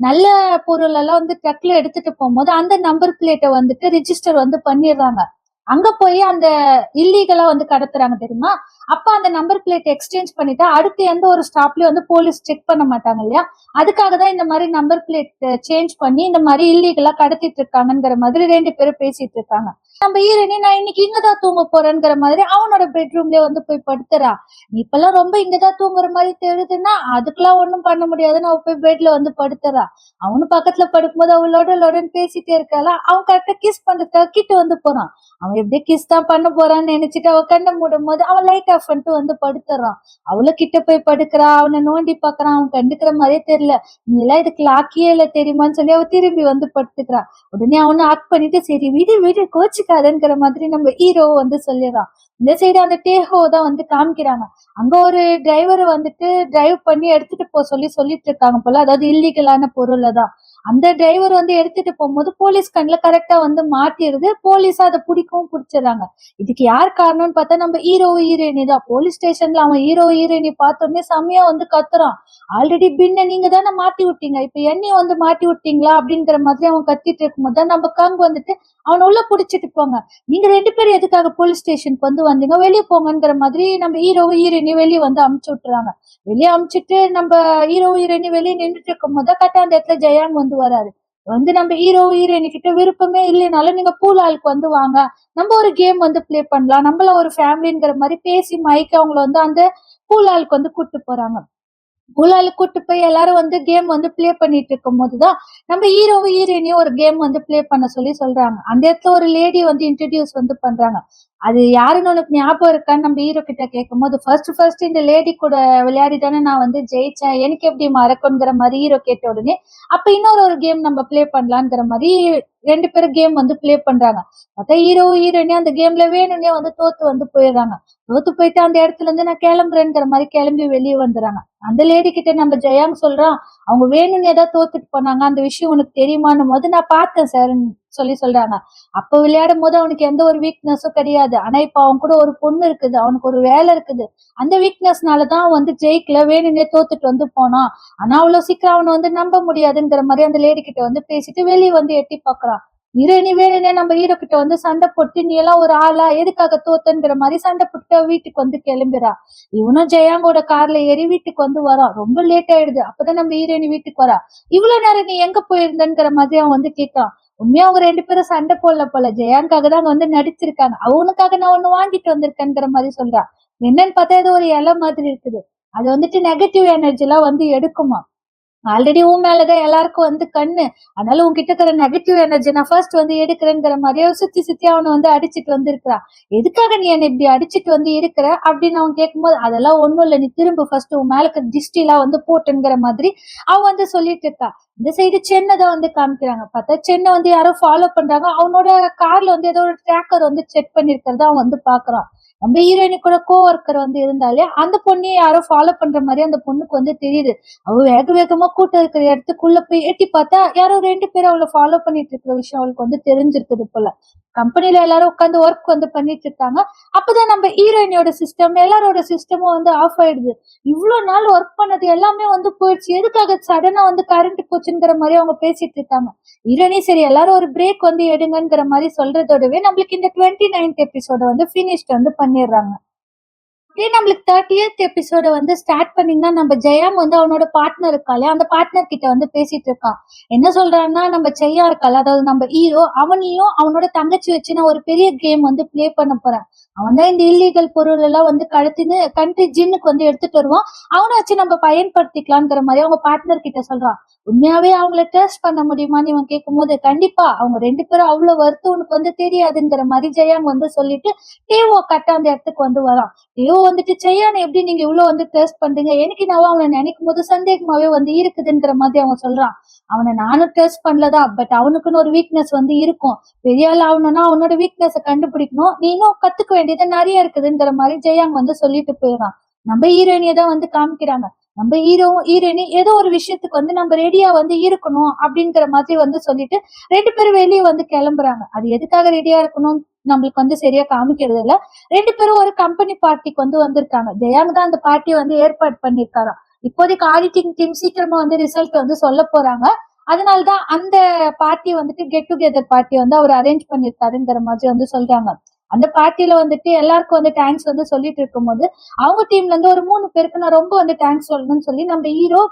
நல்ல பொருள் எல்லாம் வந்து ட்ரக்ல எடுத்துட்டு போம்போது அந்த நம்பர் பிளேட்ட வந்துட்டு ரிஜிஸ்டர் வந்து பண்ணிர்றாங்க. அங்க போய் அந்த இல்லீகலா வந்து கடத்துறாங்க தெரியுமா? அப்ப அந்த நம்பர் பிளேட் எக்ஸ்சேஞ்ச் பண்ணிட்டா, அடுத்து எந்த ஒரு ஸ்டாப்லயும் வந்து போலீஸ் செக் பண்ண மாட்டாங்க இல்லையா? அதுக்காக தான் இந்த மாரி நம்பர் பிளேட் சேஞ்ச் பண்ணி, இந்த மாரி இல்லீகலா கடத்திட்டு இருக்காங்கங்கிற மாதிரி 2 பேரும் பேசிட்டு இருக்காங்க. நம்ம ஹீரோயினி நான் இன்னைக்கு இங்க தான் தூங்க போறேன்ங்கிற மாதிரி அவனோட பெட்ரூம்லயே வந்து போய் படுத்துறா. நீ இப்பல்லாம் ரொம்ப இங்க தான் தூங்குற மாரி தெரியுதுன்னா, அதுக்கெல்லாம் ஒண்ணும் பண்ண முடியாதுன்னு அவ போய் பெட்ல வந்து படுத்துறா. அவனும் பக்கத்துல படுக்கும்போது அவ லொடன்னு பேசிட்டே இருக்காளா, அவன் கரெக்ட்டா கிஸ் பண்றதுக்காக கிட்ட வந்து போறான். அவன் எப்படியோ கிஸ் தான் பண்ண போறான்னு நினைச்சுட்டு அவ கண்ண மூடும்போது அவன் லைட் ஆஃப் பண்ணிட்டு வந்து படுத்துறான். அவளும் கிட்ட போய் படுக்கிறா. அவனை நோண்டி பாக்குறான். அவன் கண்டுக்கிற மாதிரியே தெரியல. நீ எல்லாம் இதுக்கு லாக்கியே இல்ல தெரியுமான்னு சொல்லி அவ திரும்பி வந்து படுத்துக்கிறா. உடனே அவனை ஆக்ட் பண்ணிட்டு சரி விடு விடு கோச்சுக்காதங்கிற மாதிரி நம்ம ஹீரோ வந்து சொல்லிடுறான். இந்த சைடு அந்த டேஹோ தான் வந்து காமிக்கிறாங்க. அங்க ஒரு டிரைவர் வந்துட்டு டிரைவ் பண்ணி எடுத்துட்டு சொல்லி சொல்லிட்டு இருக்காங்க போல. அதாவது இல்லீகலான பொருளை தான். அந்த டிரைவர் வந்து எடுத்துட்டு போகும்போது போலீஸ் கண்ணுல கரெக்டா வந்து மாட்டிருது. போலீஸ் அத புடிக்கவும் புடிச்சிடுறாங்க. இதுக்கு யார் காரணம்னு பார்த்தா நம்ம ஹீரோ, ஹீரோயினி தான். போலீஸ் ஸ்டேஷன்ல அவன் ஹீரோ, ஹீரோயினி பார்த்தோனே செம்மையா வந்து கத்துறான். ஆல்ரெடி பின்ன நீங்க தானே மாட்டி விட்டீங்க. இப்ப என்னையும் வந்து மாட்டி விட்டீங்களா? அப்படிங்கிற மாதிரி அவன் கத்திட்டு இருக்கும்போது தான் நம்ம கங் வந்துட்டு அவன உள்ள புடிச்சிட்டு போங்க. நீங்க 2 பேரும் எதுக்காக போலீஸ் ஸ்டேஷனுக்கு வந்து வந்தீங்க? வெளிய போங்கங்கிற மாதிரி நம்ம ஹீரோ, ஹீரோயினி வெளிய வந்து அனுப்பிச்சு விட்டுறாங்க. வெளிய அனுப்பிச்சுட்டு நம்ம ஹீரோ, ஹீரோயினி வெளிய நின்னுட்டு இருக்கும்போது தான் கரெக்ட்டா அந்த இடத்துல ஜெயான் வந்து வராரு. வந்து நம்ம ஹீரோ, ஹீரோயினி கிட்ட விருப்பமே இல்லைனாலும் நீங்க பூல் ஆளுக்கு வந்து வாங்க. நம்ம ஒரு கேம் வந்து ப்ளே பண்ணலாம். நம்மள ஒரு ஃபேமிலிங்கிற மாரி பேசி மயக்கி அவங்கள வந்து அந்த பூல் ஆளுக்கு வந்து கூட்டு போறாங்க. உள்ளால கூட்டு போய் எல்லாரும் வந்து கேம் வந்து ப்ளே பண்ணிட்டு இருக்கும்போது தான், நம்ம ஹீரோவும், ஹீரோயினியும் ஒரு கேம் வந்து ப்ளே பண்ண சொல்லி சொல்றாங்க. அந்த இடத்துல ஒரு லேடி வந்து இன்ட்ரோடியூஸ் வந்து பண்றாங்க. அது யாருன்னு உனக்கு ஞாபகம் இருக்கான்னு நம்ம ஹீரோ கிட்ட கேட்கும்போது, ஃபர்ஸ்ட் இந்த லேடி கூட விளையாடி தானே நான் வந்து ஜெயிச்சேன். எனக்கு எப்படி மறக்கும்ங்கிற மாரி ஹீரோ கேட்ட உடனே, அப்ப இன்னொரு ஒரு கேம் நம்ம ப்ளே பண்ணலாங்கிற மாரி 2 பேரும் கேம் வந்து ப்ளே பண்றாங்க. பார்த்தா ஹீரோ, ஹீரோயினி அந்த கேம்ல வேணும்னே வந்து தோத்து வந்து போயிடுறாங்க. தோத்து போயிட்டு அந்த இடத்துல இருந்து நான் கிளம்புறேங்கிற மாரி கிளம்பி வெளிய வந்துர்றாங்க. அந்த லேடி கிட்ட நம்ம ஜெயாங் சொல்றான், அவங்க வேணும்னே தான் தோத்துட்டு போனாங்க. அந்த விஷயம் உனக்கு தெரியுமான்னும்போது, நான் பார்த்தேன் சார்ன்னு சொல்றாங்க. அப்ப விளையாடும்போது அவனுக்கு எந்த ஒரு வீக்னஸும் கிடையாது. ஆனா இப்ப அவன் கூட ஒரு பொண்ணு இருக்குது. அவனுக்கு ஒரு வேலை இருக்குது. அந்த வீக்னஸ்னால தான் அவன் வந்து ஜெயிக்கல. வேணும்னே தோத்துட்டு வந்து போனான். ஆனா அவ்வளவு சீக்கிரம் அவன வந்து நம்ப முடியாதுங்கிற மாரி அந்த லேடி கிட்ட வந்து பேசிட்டு வெளிய வந்து எட்டி பார்க்குறான். நீ வேணும்னே நம்ம ஹீரோ கிட்ட வந்து சண்டை போட்டு, "நீ எல்லாம் ஒரு ஆளா? எதுக்காக தோத்தங்கிற" மாரி சண்டை போட்டு அவ வீட்டுக்கு வந்து கிளம்பிறா. இவனும் ஜெயாங்கோட கார்ல ஏறி வீட்டுக்கு வந்து வரான். ரொம்ப லேட் ஆயிடுது. அப்பதான் நம்ம ஹீரோயினி வீட்டுக்கு வரா. "இவ்வளவு நேரம் நீ எங்க போயிருந்தங்கிற" மாதிரி அவன் வந்து கேட்கிறான். உண்மையா அவங்க 2 பேரும் சண்டை போடல போல. ஜெயாங்காக தான் அங்க வந்து நடிச்சிருக்காங்க. அவனுக்காக நான் ஒண்ணு வாங்கிட்டு வந்திருக்கேன்ங்கிற மாரி சொல்றா. என்னன்னு பார்த்தா ஏதோ ஒரு இலை மாதிரி இருக்குது. அது வந்துட்டு நெகட்டிவ் எனர்ஜி எல்லாம் வந்து எடுக்குமா. ஆல்ரெடி உன் மேலதான் எல்லாருக்கும் வந்து கண்ணு. அதனால உன்கிட்ட இருக்கிற நெகட்டிவ் எனர்ஜி நான் ஃபர்ஸ்ட் வந்து எடுக்கிறேங்கிற மாதிரியே சுத்தி சுத்தி அவனை வந்து அடிச்சிட்டு வந்திருக்கிறா. எதுக்காக நீ என்னை இப்படி அடிச்சிட்டு வந்து இருக்கிற அப்படின்னு அவன் கேட்கும்போது, அதெல்லாம் ஒண்ணும் இல்ல, நீ திரும்ப ஃபர்ஸ்ட் உன் மேல இருக்கிற திஷ்டி எல்லாம் வந்து போட்டுங்கிற மாதிரி அவன் வந்து சொல்லிட்டு இருக்கா. இந்த சைடு சென்னை தான் வந்து காமிக்கிறாங்க. பார்த்தா சென்னை வந்து யாரோ ஃபாலோ பண்றாங்க. அவனோட கார்ல வந்து ஏதோ ஒரு ட்ராக்கர் வந்து செக் பண்ணிருக்கிறத அவன் வந்து பாக்குறான். நம்ம ஹீரோயினி கூட ஒர்க்கர் வந்து இருந்தாலே அந்த பொண்ணையும் யாரோ ஃபாலோ பண்ற மாதிரி அந்த பொண்ணுக்கு வந்து தெரியுது. அவ வேக வேகமா கூட்டம் இருக்கிற இடத்துக்குள்ள போய் எட்டி பார்த்தா யாரோ 2 பேரும் அவளை ஃபாலோ பண்ணிட்டு இருக்கிற விஷயம் அவளுக்கு வந்து தெரிஞ்சிருக்குது போல. கம்பெனில எல்லாரும் உட்காந்து ஒர்க் வந்து பண்ணிட்டு இருக்காங்க. அப்பதான் நம்ம ஹீரோயினியோட சிஸ்டம் எல்லாரோட சிஸ்டமும் வந்து ஆஃப் ஆயிடுது. இவ்வளவு நாள் ஒர்க் பண்ணது எல்லாமே வந்து போயிடுச்சு, எதுக்காக சடனா வந்து கரண்ட் போச்சுங்கிற மாதிரி அவங்க பேசிட்டு இருக்காங்க. ஹீரோயினி சரி எல்லாரும் ஒரு பிரேக் வந்து எடுங்கங்கிற மாதிரி சொல்றதோடவே நம்மளுக்கு இந்த 29th எபிசோட வந்து பினிஷ்ட் வந்து பண்ணிடுறாங்க. இதே நம்மளுக்கு 30th எபிசோட வந்து ஸ்டார்ட் பண்ணீங்கன்னா நம்ம ஜெயாம் வந்து அவனோட பார்ட்னர் இருக்காளே அந்த பார்ட்னர் கிட்ட வந்து பேசிட்டு இருக்கான். என்ன சொல்றான்னா, நம்ம ஜெயா இருக்கால, அதாவது நம்ம ஹீரோ, அவனையும் அவனோட தங்கச்சி வச்சு நான் ஒரு பெரிய கேம் வந்து பிளே பண்ண போறேன். அவன் தான் இந்த இல்லீகல் பொருள் எல்லாம் வந்து கடத்தின்னு கண்ட்ரி ஜின்னுக்கு வந்து எடுத்துட்டு வருவான். அவனை வச்சு நம்ம பயன்படுத்திக்கலாம்ங்கிற மாதிரி அவங்க பார்ட்னர் கிட்ட சொல்றான். உண்மையாவே அவங்கள டெஸ்ட் பண்ண முடியுமான்னு இவன் கேட்கும்போது, கண்டிப்பா அவங்க 2 பேரும் அவ்வளவு வருத்தம் உனக்கு வந்து தெரியாதுங்கிற மாதிரி ஜெயாங் வந்து சொல்லிட்டு டேவோ கட்ட அந்த இடத்துக்கு வந்து வரான். டேவோ வந்துட்டு செய்யானு எப்படி நீங்க இவ்வளவு வந்து டெஸ்ட் பண்றீங்க, எனக்கு நான் அவனை நினைக்கும் போது சந்தேகமாவே வந்து இருக்குதுங்கிற மாதிரி அவன் சொல்றான். அவனை நானும் டெஸ்ட் பண்ணலதான், பட் அவனுக்குன்னு ஒரு வீக்னஸ் வந்து இருக்கும். பெரிய ஆள் ஆகணும்னா அவனோட வீக்னஸை கண்டுபிடிக்கணும், நீ இன்னும் கத்துக்க வேண்டியது நிறைய இருக்குதுங்கிற மாதிரி ஜெயாங் வந்து சொல்லிட்டு போயிடறான். நம்ம ஹீரோயினியை தான் வந்து காமிக்கிறாங்க. நம்ம ஹீரோயினி ஏதோ ஒரு விஷயத்துக்கு வந்து நம்ம ரெடியா வந்து இருக்கணும் அப்படிங்கிற மாதிரி வந்து சொல்லிட்டு 2 பேரும் வெளியே வந்து கிளம்புறாங்க. அது எதுக்காக ரெடியா இருக்கணும் நம்மளுக்கு வந்து சரியா காமிக்கிறது இல்ல. 2 பேரும் ஒரு கம்பெனி பார்ட்டிக்கு வந்து வந்திருக்காங்க. ஜெயாங் தான் அந்த பார்ட்டியை வந்து ஏற்பாடு பண்ணிருக்காராம். இப்போதைக்கு ஆடிட்டிங் டீம் சீக்கிரமா வந்து ரிசல்ட் வந்து சொல்ல போறாங்க. அதனாலதான் அந்த பார்ட்டி வந்துட்டு கெட் டுகெதர் பார்ட்டி வந்து அவர் அரேஞ்ச் பண்ணிருக்காருங்கிற மாதிரி வந்து சொல்றாங்க. அந்த பார்ட்டியில வந்துட்டு எல்லாருக்கும் வந்து தேங்க்ஸ் வந்து சொல்லிட்டு இருக்கும்போது அவங்க டீம்ல இருந்து ஒரு 3 பேருக்கு நான் ரொம்ப வந்து தேங்க்ஸ் சொல்லணும்னு சொல்லி நம்ம ஹீரோ,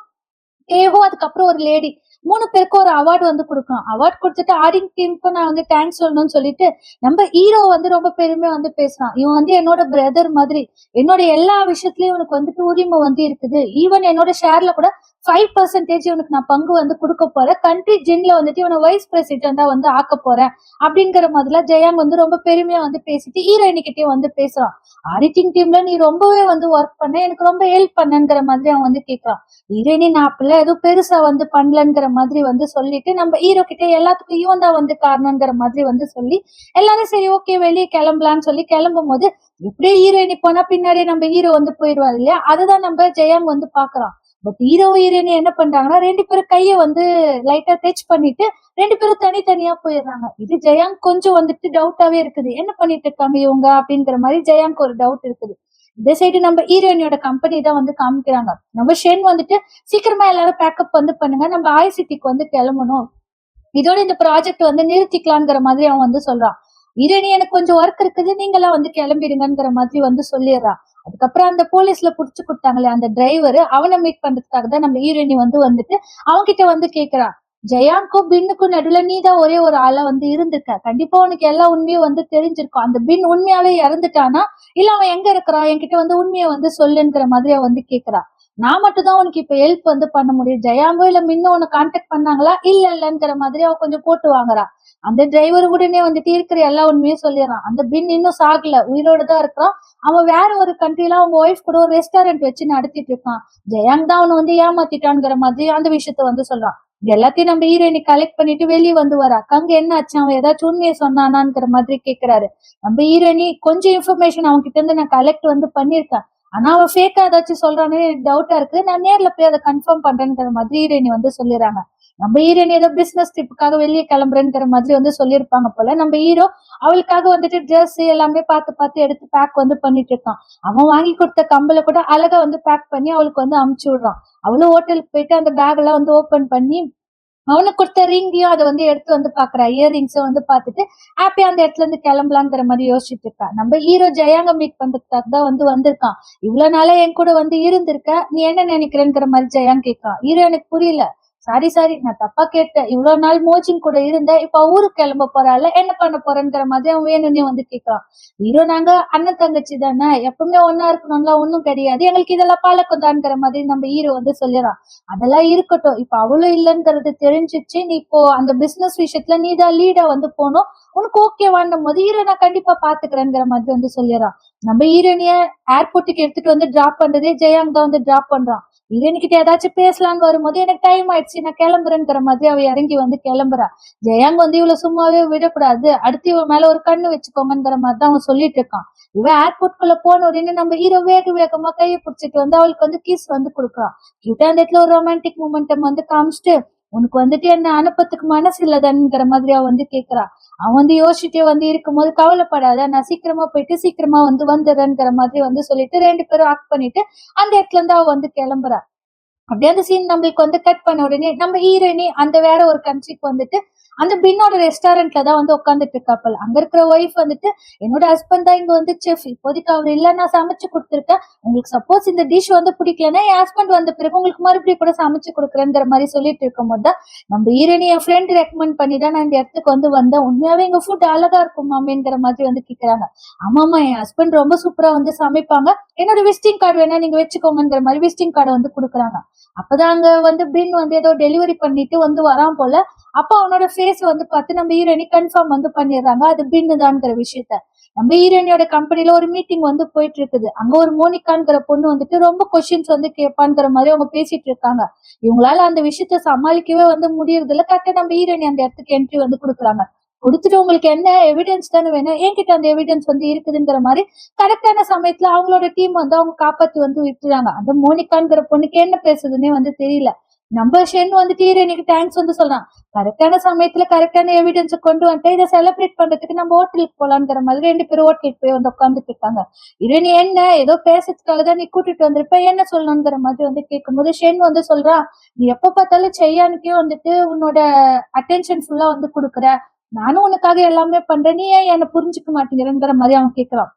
ஏஹோ, அதுக்கப்புறம் ஒரு லேடி 3 பேருக்கும் ஒரு அவார்டு வந்து கொடுக்கலாம். அவார்ட் கொடுத்துட்டு ஆடிங் டீமுக்கும் நான் வந்து தேங்க்ஸ் சொல்லணும்னு சொல்லிட்டு நம்ம ஹீரோ வந்து ரொம்ப பெருமையா வந்து பேசுறான். இவன் வந்து என்னோட பிரதர் மாதிரி, என்னோட எல்லா விஷயத்துலயும் இவனுக்கு வந்துட்டு உரிமை வந்து இருக்குது. ஈவன் என்னோட ஷேர்ல கூட 5% இவனுக்கு நான் பங்கு வந்து கொடுக்க போறேன். கண்ட்ரி ஜின்ல வந்துட்டு இவனை வைஸ் பிரசிடென்டா வந்து ஆக்க போறேன் அப்படிங்கிற மாதிரில ஜெயாங் வந்து ரொம்ப பெருமையா வந்து பேசிட்டு ஹீரோயினிக்கிட்டே வந்து பேசுறான். ஆடிட்டிங் டீம்ல நீ ரொம்பவே வந்து ஒர்க் பண்ண, எனக்கு ரொம்ப ஹெல்ப் பண்ணங்கிற மாதிரி அவன் வந்து கேட்கறான். ஹீரோயினி நான் அப்பெல்லாம் எதுவும் பெருசா வந்து பண்ணலங்கிற மாதிரி வந்து சொல்லிட்டு நம்ம ஹீரோ கிட்ட எல்லாத்துக்கும் இவன் தான் வந்து காரணங்கிற மாதிரி வந்து சொல்லி எல்லாரும் சரி ஓகே வெளியே கிளம்பலான்னு சொல்லி கிளம்பும் போது எப்படியே ஹீரோயினி போனா பின்னாடியே நம்ம ஹீரோ வந்து போயிடுவாரு இல்லையா. அதுதான் நம்ம ஜெயாங் வந்து பாக்குறான். பட் ஹீரோ ஹீரோயினி என்ன பண்றாங்கன்னா 2 பேரும் கைய வந்து லைட்டா டச் பண்ணிட்டு 2 பேரும் தனித்தனியா போயிடுறாங்க. இது ஜெயாங் கொஞ்சம் வந்துட்டு டவுட்டாவே இருக்குது, என்ன பண்ணிட்டு இருக்காங்க இவங்க அப்படிங்கிற மாதிரி ஜெயாங்க்கு ஒரு டவுட் இருக்குது. இந்த சைடு நம்ம ஹீரோயினியோட கம்பெனி தான் வந்து காமிக்கிறாங்க. நம்ம ஷென் வந்துட்டு சீக்கிரமா எல்லாரும் பேக்கப் வந்து பண்ணுங்க, நம்ம ஆய் சிட்டிக்கு வந்து கிளம்பணும், இதோட இந்த ப்ராஜெக்ட் வந்து நிறுத்திக்கலாங்கிற மாதிரி அவன் வந்து சொல்றான். ஹீரோயினி எனக்கு கொஞ்சம் ஒர்க் இருக்குது, நீங்க எல்லாம் வந்து கிளம்பிடுங்கிற மாதிரி வந்து சொல்லிடுறான். அதுக்கப்புறம் அந்த போலீஸ்ல புடிச்சு கொடுத்தாங்களே அந்த டிரைவர், அவனை மீட் பண்றதுக்காக தான் நம்ம ஹீரோயினி வந்து வந்துட்டு அவன்கிட்ட வந்து கேக்குறா. ஜெயாங்க்கும் பின்னுக்கும் நடுவுல நீதான் ஒரே ஒரு ஆளா வந்து இருந்திருக்க, கண்டிப்பா உனக்கு எல்லா உண்மையும் வந்து தெரிஞ்சிருக்கும். அந்த பின் உண்மையாவே இறந்துட்டானா இல்ல அவன் எங்க இருக்கிறான், என்கிட்ட வந்து உண்மையை வந்து சொல்லுங்கிற மாதிரி அவன் வந்து கேக்குறா. நான் மட்டும் தான் உனக்கு இப்ப ஹெல்ப் வந்து பண்ண முடியும், ஜெயாங்கோ இல்ல மின்னும் உன்னை கான்டாக்ட் பண்ணாங்களா இல்லங்கிற மாதிரி அவ கொஞ்சம் போட்டு வாங்குறா. அந்த டிரைவர் உடனே வந்துட்டு இருக்கிற எல்லா உண்மையும் சொல்லிடுறான். அந்த பின் இன்னும் சாகல, உயிரோட தான் இருக்கிறான். அவன் வேற ஒரு கண்ட்ரில அவங்க ஒய்ஃப் கூட ஒரு ரெஸ்டாரண்ட் வச்சு நடத்திட்டு இருக்கான். ஜெயாங் தான் அவனை வந்து ஏமாத்திட்டான்ங்கிற மாதிரி அந்த விஷயத்த வந்து சொல்றான். இது எல்லாத்தையும் நம்ம ஹீரோயினி கலெக்ட் பண்ணிட்டு வெளியே வந்து வரா. அங்க என்ன ஆச்சு, அவன் ஏதாச்சும் உண்மையை சொன்னானாங்கிற மாதிரி கேக்குறாரு. நம்ம ஹீரோயினி கொஞ்சம் இன்ஃபர்மேஷன் அவங்க கிட்ட இருந்து நான் கலெக்ட் வந்து பண்ணிருக்கேன், ஆனா அவன் ஃபேக்கா ஏதாச்சும் சொல்றானே எனக்கு டவுட்டா இருக்கு, நான் நேர்ல போய் அதை கன்ஃபார்ம் பண்றேங்கிற மாதிரி ஹீரோயினி வந்து சொல்லிடுறாங்க. நம்ம ஹீரோயின் ஏதோ பிசினஸ் ட்ரிப்புக்காக வெளியே கிளம்புறேங்கிற மாதிரி வந்து சொல்லியிருப்பாங்க போல. நம்ம ஹீரோ அவளுக்காக வந்துட்டு ட்ரெஸ் எல்லாமே பார்த்து பார்த்து எடுத்து பேக் வந்து பண்ணிட்டு இருக்கான். அவன் வாங்கி கொடுத்த கம்பல கூட அழகா வந்து பேக் பண்ணி அவளுக்கு வந்து அமுச்சு விடுறான். அவளும் ஹோட்டலுக்கு போயிட்டு அந்த பேக் எல்லாம் வந்து ஓபன் பண்ணி அவனுக்கு கொடுத்த ரிங்கையும் அதை வந்து எடுத்து வந்து பாக்குறா. இயர்ரிங்ஸை வந்து பார்த்துட்டு ஹாப்பியா அந்த இடத்துல இருந்து கிளம்பலாங்கிற மாதிரி யோசிச்சுட்டு இருக்கா. நம்ம ஹீரோ ஜெயாங்க மீட் பண்றதுக்காக தான் வந்து வந்திருக்கான். இவ்வளவு நாளா என் கூட வந்து இருந்திருக்க, நீ என்ன நினைக்கிறேங்கிற மாதிரி ஜெயாங் கேட்கான். ஹீரோ எனக்கு புரியல, சாரி சாரி நான் தப்பா கேட்டேன். இவ்வளவு நாள் மோஜின் கூட இருந்தேன். இப்ப ஊருக்கு கிளம்ப போறாள். என்ன பண்ண போறேங்கிற மாதிரி அவன் வேணும்னே வந்து கேட்கறான். ஹீரோ நாங்க அண்ணன் தங்கச்சி தானே, எப்பவுமே ஒன்னா இருக்கணும்லாம் ஒண்ணும் கிடையாது. எங்களுக்கு இதெல்லாம் பழக்கம் தான்ங்கிற மாதிரி நம்ம ஹீரோ வந்து சொல்லிடுறான். அதெல்லாம் இருக்கட்டும். இப்ப அவளும் இல்லைங்கிறது தெரிஞ்சிச்சு. நீ இப்போ அந்த பிசினஸ் விஷயத்துல நீ தான் லீடா வந்து போனோம். உனக்கு ஓகேவான்னும் போது ஹீரோ நான் கண்டிப்பா பாத்துக்கிறேங்கிற மாதிரி வந்து சொல்லிடுறான். நம்ம ஹீரோனிய ஏர்போர்ட்டுக்கு எடுத்துட்டு வந்து டிராப் பண்றதே ஜெயாங் தான் வந்து டிராப் பண்றான். ஹீரோயின்கிட்ட ஏதாச்சும் பேசலான்னு வரும்போது எனக்கு டைம் ஆயிடுச்சு நான் கிளம்புறேங்கிற மாதிரி அவ இறங்கி வந்து கிளம்புறா. ஜெயாங் வந்து இவ்வளவு சும்மாவே விடக்கூடாது, அடுத்து இவன் மேல ஒரு கண்ணு வச்சுக்கோங்கிற மாதிரி தான் அவன் சொல்லிட்டு இருக்கான். இவன் ஏர்போர்ட்குள்ள போன உடனே நம்ம ஹீரோ வேக வேகமா கையை பிடிச்சிட்டு வந்து அவளுக்கு வந்து கிஸ் வந்து கொடுக்குறான். கிட்ட அந்த இடத்துல ஒரு ரொமான்டிக் மூமெண்டம் வந்து காமிச்சிட்டு, உனக்கு வந்துட்டு என்ன அனுப்பத்துக்கு மனசு இல்லதான்ங்கிற மாதிரி அவ வந்து கேக்குறா. அவன் வந்து யோசிச்சுட்டே வந்து இருக்கும்போது கவலைப்படாத, நான் சீக்கிரமா போயிட்டு சீக்கிரமா வந்து வந்துடுறேங்கிற மாதிரி வந்து சொல்லிட்டு 2 பேரும் ஆக்ட் பண்ணிட்டு அந்த இடத்துல இருந்து அவ வந்து கிளம்புறா. அப்படியே அந்த சீன் நம்மளுக்கு வந்து கட் பண்ண உடனே நம்ம ஹீரோயினி அந்த வேற ஒரு கண்ட்ரிக்கு வந்துட்டு அந்த பின்னோட ரெஸ்டாரண்ட்ல தான் வந்து உட்காந்துட்டு இருக்காப்பல். அங்க இருக்கிற ஒய்ஃப் வந்துட்டு, என்னோட ஹஸ்பண்ட் தான் இங்க வந்து செஃப், இப்போதைக்கு அவர் இல்ல, நான் சமைச்சு கொடுத்துருக்கேன். உங்களுக்கு சப்போஸ் இந்த டிஷ் வந்து பிடிக்கலன்னா என் ஹஸ்பண்ட் வந்த பிறகு உங்களுக்கு மறுபடியும் கூட சமைச்சு கொடுக்குறேங்கிற மாதிரி சொல்லிட்டு இருக்கும் போது தான் நம்ம ஹீரோயினி என் ஃப்ரெண்ட் ரெக்கமெண்ட் பண்ணி தான் நான் இந்த இடத்துக்கு வந்து வந்தேன். உண்மையாவே எங்க ஃபுட் அழகா இருக்கும் மாமேங்கிற மாதிரி வந்து கேக்குறாங்க. ஆமாமா, என் ஹஸ்பண்ட் ரொம்ப சூப்பரா வந்து சமைப்பாங்க, என்னோட விசிட்டிங் கார்டு வேணா நீங்க வச்சுக்கோங்கிற மாதிரி விசிட்டிங் கார்டை வந்து கொடுக்குறாங்க. அப்பதான் அங்க வந்து பின் வந்து ஏதோ டெலிவரி பண்ணிட்டு வந்து வரான் போல. அப்ப அவனோட ஃபேஸ் வந்து பார்த்து நம்ம ஹீரோயினி கன்ஃபார்ம் வந்து பண்ணிடுறாங்க அது பின்னு தான்ங்கிற விஷயத்த. நம்ம ஹீரோயினியோட கம்பெனில ஒரு மீட்டிங் வந்து போயிட்டு இருக்குது. அங்க ஒரு மோனிகாங்கிற பொண்ணு வந்துட்டு ரொம்ப கொஸ்டின்ஸ் வந்து கேட்பான்ங்கிற மாதிரி அவங்க பேசிட்டு இருக்காங்க. இவங்களால அந்த விஷயத்த சமாளிக்கவே வந்து முடியறது இல்ல. கரெக்டா நம்ம ஹீரோயினி அந்த இடத்துக்கு என்ட்ரி வந்து கொடுக்குறாங்க. கொடுத்துட்டு உங்களுக்கு என்ன எவிடன்ஸ் தானே வேணும், என்கிட்ட அந்த எவிடன்ஸ் வந்து இருக்குதுங்கிற மாதிரி கரெக்டான சமயத்துல அவங்களோட டீம் வந்து அவங்க காப்பாத்தி வந்து விட்டுறாங்க. அந்த மோனிகாங்கிற பொண்ணுக்கு என்ன பேசுதுன்னே வந்து தெரியல. நம்ம ஷென் வந்துட்டு ஹீரோயினுக்கு தேங்க்ஸ் வந்து சொல்றான். கரெக்டான சமயத்துல கரெக்டான எவிடன்ஸ் கொண்டு வந்துட்டு இதை செலிப்ரேட் பண்றதுக்கு நம்ம ஹோட்டலுக்கு போலாங்கிற மாதிரி 2 பேரும் ஹோட்டலுக்கு போய் வந்து உட்காந்துட்டு இருக்காங்க. ஹீரோயின் என்ன ஏதோ பேசுறதுக்காக தான் நீ கூட்டிட்டு வந்திருப்ப, என்ன சொல்லணுங்கிற மாதிரி வந்து கேட்கும்போது ஷென் வந்து சொல்றா, நீ எப்ப பார்த்தாலும் செய்யானுக்கே வந்துட்டு உன்னோட அட்டென்ஷன் ஃபுல்லா வந்து கொடுக்குற, நானும் உனக்காக எல்லாமே பண்றேன், நீ ஏன் என்ன புரிஞ்சுக்க மாட்டேங்கிறங்கிற மாதிரி அவன் கேட்கறான்.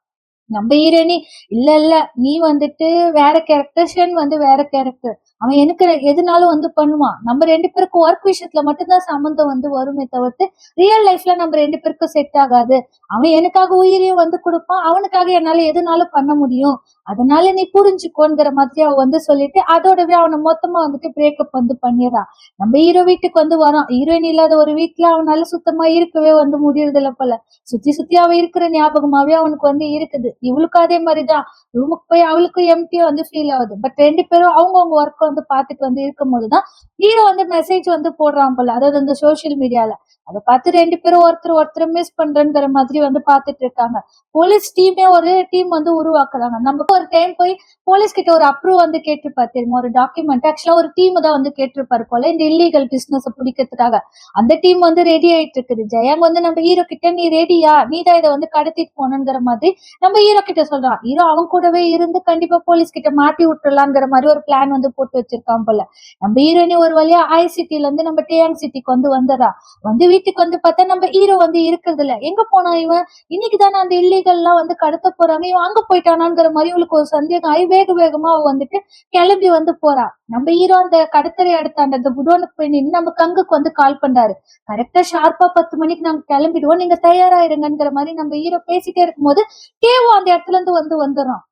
நம்ம ஹீரோயினி, இல்ல இல்ல நீ வந்துட்டு வேற கேரக்டர், ஷென் வந்து வேற கேரக்டர். அவன் எனக்கு எதுனாலும் வந்து பண்ணுவான். நம்ம 2 பேருக்கும் ஒர்க் விஷயத்துல மட்டும்தான் சம்மந்தம் வந்து வருமே தவிர்த்து ரியல் லைஃப்ல நம்ம 2 பேருக்கும் செட் ஆகாது. அவன் எனக்காக உயிரையும் வந்து கொடுப்பான், அவனுக்காக என்னால எதுனாலும் பண்ண முடியும், அதனால நீ புரிஞ்சுக்கோங்கிற மாதிரி அவ வந்து சொல்லிட்டு அதோடவே அவனை மொத்தமா வந்துட்டு பிரேக்கப் வந்து பண்ணிடுறான். நம்ம ஹீரோ வீட்டுக்கு வந்து வரான். ஹீரோயின் இல்லாத ஒரு வீட்டுல அவனால சுத்தமா இருக்கவே வந்து முடியறது இல்ல போல. சுத்தி சுத்தி அவ இருக்கிற ஞாபகமாவே அவனுக்கு வந்து இருக்குது. இவளுக்கும் அதே மாதிரிதான். ரூமுக்கு போய் அவளுக்கும் எம்டியா வந்து ஃபீல் ஆகுது. பட் 2 பேரும் அவங்கவுங்க ஒர்க் வந்து பாத்துட்டு வந்து இருக்கும் போதுதான் ஹீரோ வந்து மெசேஜ் வந்து போடுறான் போல, அதாவது அந்த சோசியல் மீடியால. அதை பார்த்து 2 பேரும் ஒருத்தர் மிஸ் பண்றேங்கிற மாதிரி வந்து பாத்துட்டு இருக்காங்க. போலீஸ் டீமே ஒரு டீம் வந்து உருவாக்குறாங்க. நமக்கு ஒரு டைம் போய் போலீஸ் கிட்ட ஒரு அப்ரூவ் வந்து கேட்டிருப்பாரு தெரியுமா, ஒரு டாக்குமெண்ட். ஆக்சுவலா ஒரு டீம் தான் வந்து கேட்டிருப்பாரு போல இந்த இல்லீகல் பிசினஸ் பிடிக்கிறதுக்காக. அந்த டீம் வந்து ரெடி ஆயிட்டு இருக்குது. ஜெயாங் வந்து நம்ம ஹீரோ கிட்ட, நீ ரெடியா, நீ தான் இதை வந்து கடத்திட்டு போகணுங்கிற மாதிரி நம்ம ஹீரோ கிட்ட சொல்றான். ஹீரோ அவன் கூடவே இருந்து கண்டிப்பா போலீஸ் கிட்ட மாட்டி விட்டுலாங்கிற மாதிரி ஒரு பிளான் வந்து போட்டு வச்சிருக்கான் போல. நம்ம ஹீரோயினி ஒரு வழியா ஐசிட்டில இருந்து நம்ம டேயாங் சிட்டிக்கு வந்து வந்துடுறா. வந்து வீட்டுக்கு வந்து பார்த்தா நம்ம ஹீரோ வந்து இருக்கிறது இல்ல. எங்க போனா இவன், இன்னைக்குதானே அந்த இல்லீகல் எல்லாம் வந்து கடத்த போறாங்க, இவன் அங்க போயிட்டானாங்கிற மாதிரி இவளுக்கு ஒரு சந்தேகம் ஆகி வேக வேகமா அவ வந்துட்டு கிளம்பி வந்து போறா. நம்ம ஹீரோ அந்த கடத்தரை அடுத்த அந்த குடோனுக்கு போய் நின்று நம்ம கங்குக்கு வந்து கால் பண்றாரு. கரெக்டா ஷார்ப்பா 10 மணிக்கு நாங்க கிளம்பிடுவோம், நீங்க தயாராயிருங்கிற மாதிரி நம்ம ஹீரோ பேசிட்டே இருக்கும்போது தேவோ அந்த இடத்துல இருந்து வந்துடுறான்.